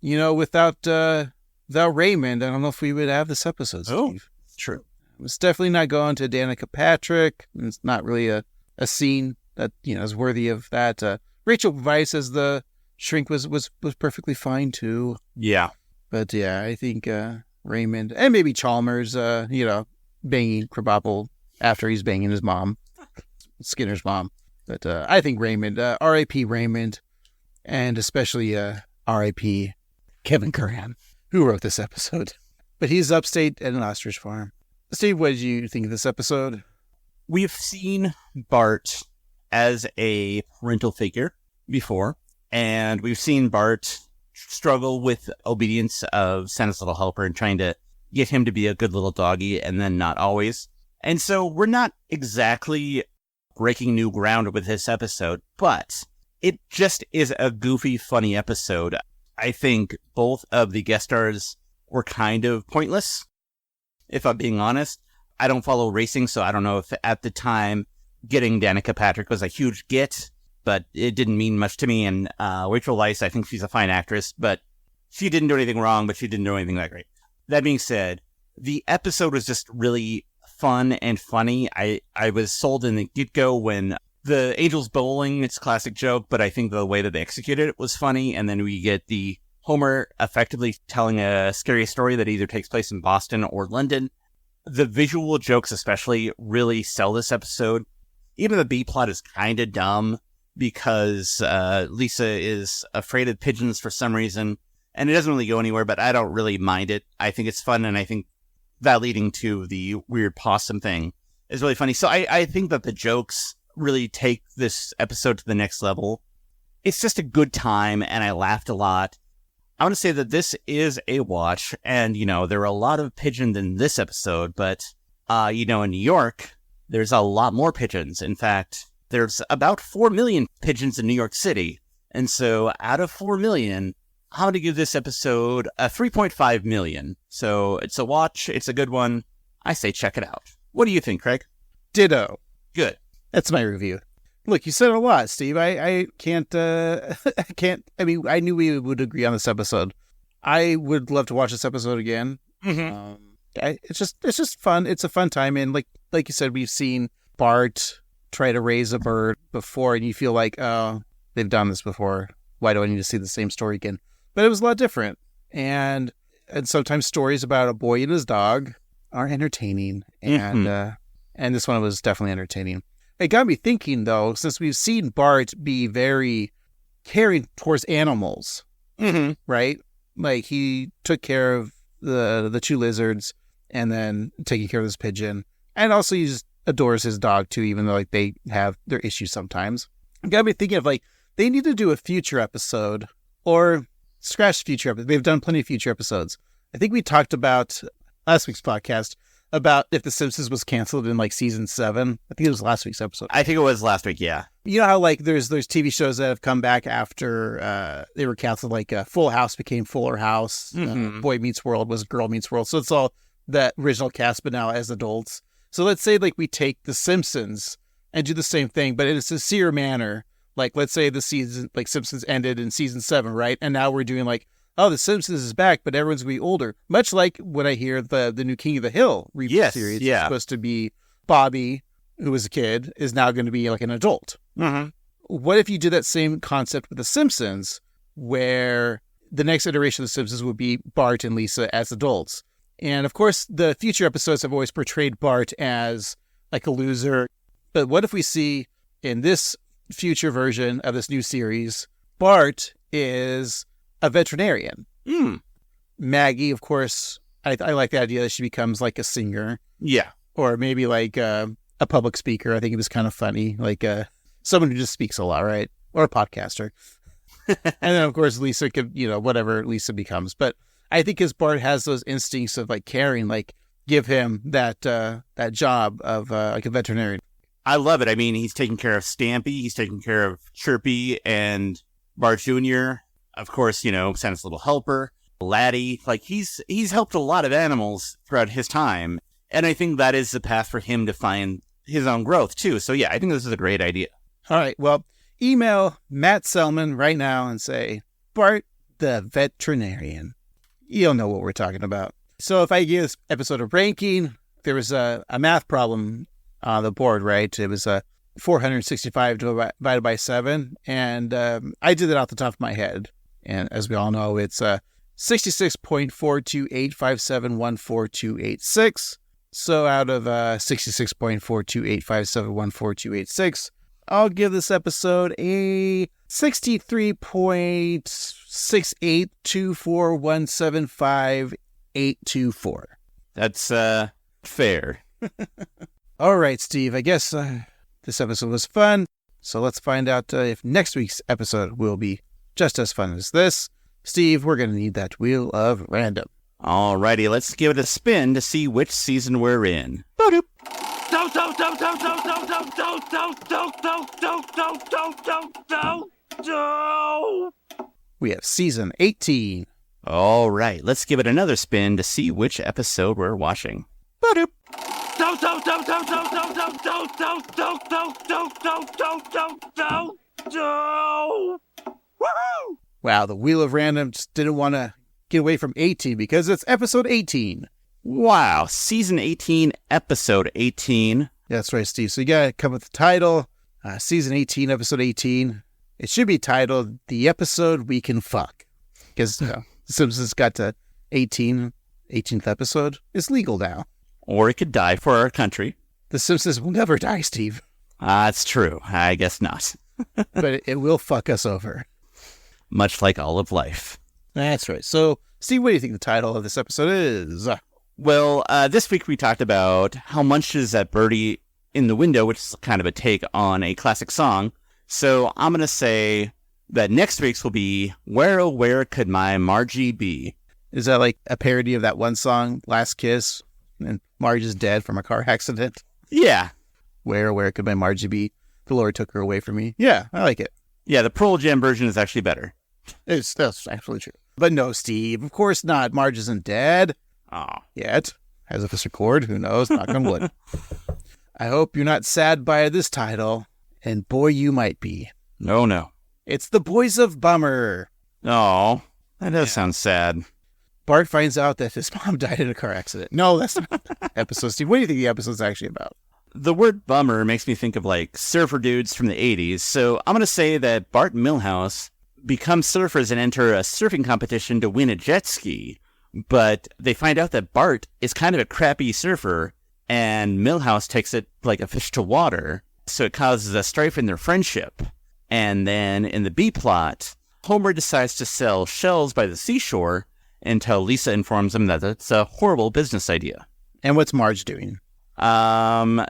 without Raymond, I don't know if we would have this episode, Steve. Oh, true. It's definitely not going to Danica Patrick. It's not really a scene that, is worthy of that. Rachel Weisz as the shrink was perfectly fine, too. Yeah. But, yeah, I think Raymond, and maybe Chalmers, banging Krabappel after he's banging his mom, Skinner's mom. But I think Raymond, R.I.P. Raymond, and especially R.I.P. Kevin Curran, who wrote this episode. But he's upstate at an ostrich farm. Steve, what did you think of this episode? We've seen Bart as a parental figure before, and we've seen Bart struggle with obedience of Santa's little helper and trying to get him to be a good little doggy, and then not always. And so we're not exactly breaking new ground with this episode, but it just is a goofy, funny episode. I think both of the guest stars were kind of pointless, if I'm being honest. I don't follow racing, so I don't know if at the time getting Danica Patrick was a huge get, but it didn't mean much to me. And Rachel Weisz, I think she's a fine actress, but she didn't do anything wrong, but she didn't do anything that great. That being said, the episode was just really fun and funny. I was sold in the get-go when the Angels bowling, it's a classic joke, but I think the way that they executed it was funny. And then we get the Homer effectively telling a scary story that either takes place in Boston or London. The visual jokes especially really sell this episode. Even the B-plot is kind of dumb because Lisa is afraid of pigeons for some reason, and it doesn't really go anywhere, but I don't really mind it. I think it's fun, and I think that leading to the weird possum thing is really funny. So I think that the jokes really take this episode to the next level. It's just a good time, and I laughed a lot. I want to say that this is a watch, and, there are a lot of pigeons in this episode, but, in New York, there's a lot more pigeons. In fact, there's about 4 million pigeons in New York City. And so out of 4 million, I'm going to give this episode a 3.5 million. So it's a watch. It's a good one. I say check it out. What do you think, Craig? Ditto. Good. That's my review. Look, you said a lot, Steve. I can't, I mean, I knew we would agree on this episode. I would love to watch this episode again. Mm-hmm. It's just fun. It's a fun time. And like you said, we've seen Bart try to raise a bird before, and you feel like, oh, they've done this before. Why do I need to see the same story again? But it was a lot different. And sometimes stories about a boy and his dog are entertaining. And, and this one was definitely entertaining. It got me thinking, though, since we've seen Bart be very caring towards animals, right? Like, he took care of the two lizards and then taking care of this pigeon. And also he just adores his dog too, even though like they have their issues sometimes. I got me thinking of like, they need to do a future episode or scratch future episodes. They've done plenty of future episodes. I think we talked about last week's podcast about if The Simpsons was canceled in like season 7. I think it was last week's episode. I think it was last week, yeah. You know how like there's TV shows that have come back after they were canceled, like Full House became Fuller House, Boy Meets World was Girl Meets World. So it's all that original cast, but now as adults. So let's say like we take The Simpsons and do the same thing, but in a sincere manner. Like let's say the season, like Simpsons ended in season 7, right? And now we're doing like, oh, The Simpsons is back, but everyone's going to be older. Much like when I hear the new King of the Hill reboot series. Yeah. It's supposed to be Bobby, who was a kid, is now going to be like an adult. Mm-hmm. What if you did that same concept with The Simpsons, where the next iteration of The Simpsons would be Bart and Lisa as adults? And of course, the future episodes have always portrayed Bart as like a loser. But what if we see in this future version of this new series, Bart is a veterinarian. Maggie, of course, I like the idea that she becomes like a singer. Yeah. Or maybe like a public speaker. I think it was kind of funny. Like someone who just speaks a lot, right? Or a podcaster. And then, of course, Lisa could, whatever Lisa becomes. But I think as Bart has those instincts of like caring, like give him that job of like a veterinarian. I love it. I mean, he's taking care of Stampy. He's taking care of Chirpy and Bart Jr. Of course, Santa's little helper, Laddie. Like he's helped a lot of animals throughout his time. And I think that is the path for him to find his own growth too. So yeah, I think this is a great idea. All right. Well, email Matt Selman right now and say, Bart the veterinarian. You'll know what we're talking about. So if I give this episode a ranking, there was a math problem on the board, right? It was 465 divided by 7. And I did it off the top of my head. And as we all know, it's 66.428571428.6. So out of 66.428571428.6, I'll give this episode a 63.6824175.824. That's fair. All right, Steve, I guess this episode was fun. So let's find out if next week's episode will be just as fun as this. Steve, we're going to need that wheel of random. Alrighty, let's give it a spin to see which season we're in. Ba-doop. We have season 18. All right, let's give it another spin to see which episode we're watching. Ba-doop. Wow, the Wheel of Random just didn't want to get away from 18 because it's episode 18. Wow, season 18, episode 18. That's right, Steve. So you got to come with the title, season 18, episode 18. It should be titled The Episode We Can Fuck. Because The Simpsons got to 18th episode. It's legal now. Or it could die for our country. The Simpsons will never die, Steve. That's true. I guess not. But it will fuck us over. Much like all of life. That's right. So, Steve, what do you think the title of this episode is? Well, this week we talked about how Munched is at Birdie in the window, which is kind of a take on a classic song. So I'm going to say that next week's will be Where Oh Where Could My Margie Be? Is that like a parody of that one song, Last Kiss, and Marge is dead from a car accident? Yeah. Where Oh Where Could My Margie Be? The Lord took her away from me. Yeah, I like it. Yeah, the Pearl Jam version is actually better. That's actually true. But no, Steve, of course not. Marge isn't dead. Oh. Yet. As of this record, who knows? Knock on wood. I hope you're not sad by this title. And boy, you might be. No. It's The Boys of Bummer. Oh, that does sound sad. Bart finds out that his mom died in a car accident. No, that's not the episode, Steve. What do you think the episode's actually about? The word bummer makes me think of like surfer dudes from the 80s. So I'm going to say that Bart and Milhouse become surfers and enter a surfing competition to win a jet ski. But they find out that Bart is kind of a crappy surfer and Milhouse takes it like a fish to water. So it causes a strife in their friendship. And then in the B plot, Homer decides to sell shells by the seashore until Lisa informs him that it's a horrible business idea. And what's Marge doing?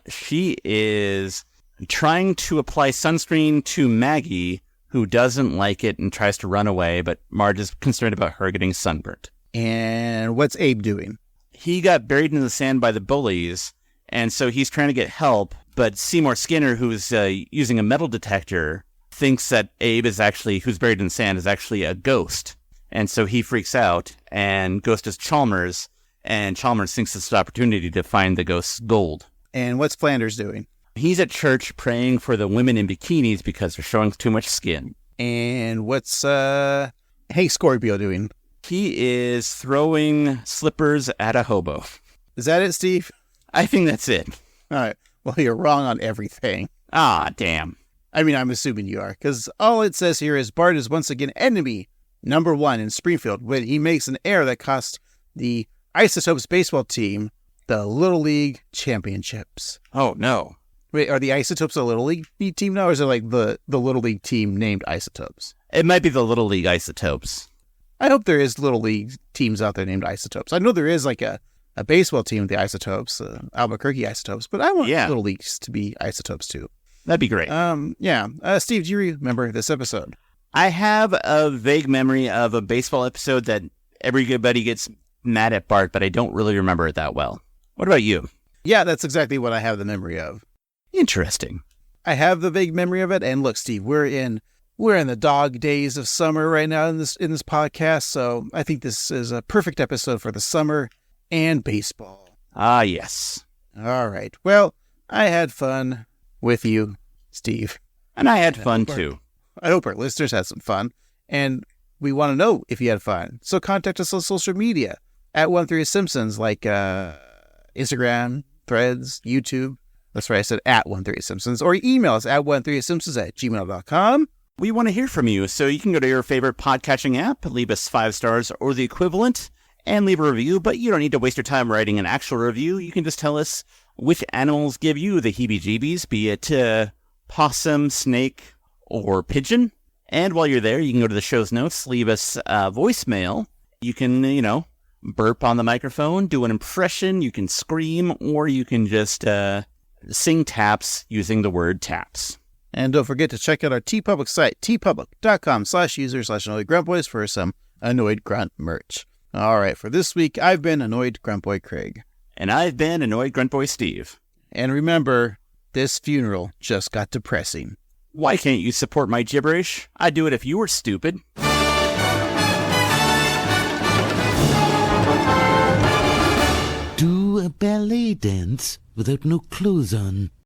She is trying to apply sunscreen to Maggie, who doesn't like it and tries to run away, but Marge is concerned about her getting sunburnt. And what's Abe doing? He got buried in the sand by the bullies, and so he's trying to get help, but Seymour Skinner, who's using a metal detector, thinks that Abe is actually, who's buried in the sand, is actually a ghost. And so he freaks out, and Ghost is Chalmers, and Chalmers thinks it's an opportunity to find the ghost's gold. And what's Flanders doing? He's at church praying for the women in bikinis because they're showing too much skin. And what's Hank Scorpio doing? He is throwing slippers at a hobo. Is that it, Steve? I think that's it. All right. Well, you're wrong on everything. Ah, damn. I mean, I'm assuming you are, because all it says here is Bart is once again enemy number 1 in Springfield when he makes an error that costs the Isotopes baseball team the Little League championships. Oh, no. Wait, are the Isotopes a Little League team now, or is it like the Little League team named Isotopes? It might be the Little League Isotopes. I hope there is Little League teams out there named Isotopes. I know there is like a baseball team with the Isotopes, Albuquerque Isotopes, but I want Little Leagues to be Isotopes too. That'd be great. Steve, do you remember this episode? I have a vague memory of a baseball episode that everybody gets mad at Bart, but I don't really remember it that well. What about you? Yeah, that's exactly what I have the memory of. Interesting. I have the vague memory of it, and look, Steve, we're in the dog days of summer right now in this podcast, so I think this is a perfect episode for the summer and baseball. Ah, yes. All right. Well, I had fun with you, Steve. And I had fun, too. I hope our listeners had some fun, and we want to know if you had fun. So contact us on social media at 13 Simpsons, like Instagram, Threads, YouTube. That's right, I said at 13 Simpsons, or email us at 13simpsons@gmail.com. We want to hear from you, so you can go to your favorite podcatching app, leave us 5 stars or the equivalent, and leave a review, but you don't need to waste your time writing an actual review. You can just tell us which animals give you the heebie-jeebies, be it possum, snake, or pigeon. And while you're there, you can go to the show's notes, leave us a voicemail. You can, burp on the microphone, do an impression, you can scream, or you can just sing taps using the word taps. And don't forget to check out our TeePublic site, tpublic.com/user/annoyedgruntboys for some Annoyed Grunt merch. All right, for this week, I've been Annoyed Grunt Boy Craig. And I've been Annoyed Grunt Boy Steve. And remember, this funeral just got depressing. Why can't you support my gibberish? I'd do it if you were stupid. Do a ballet dance without no clothes on.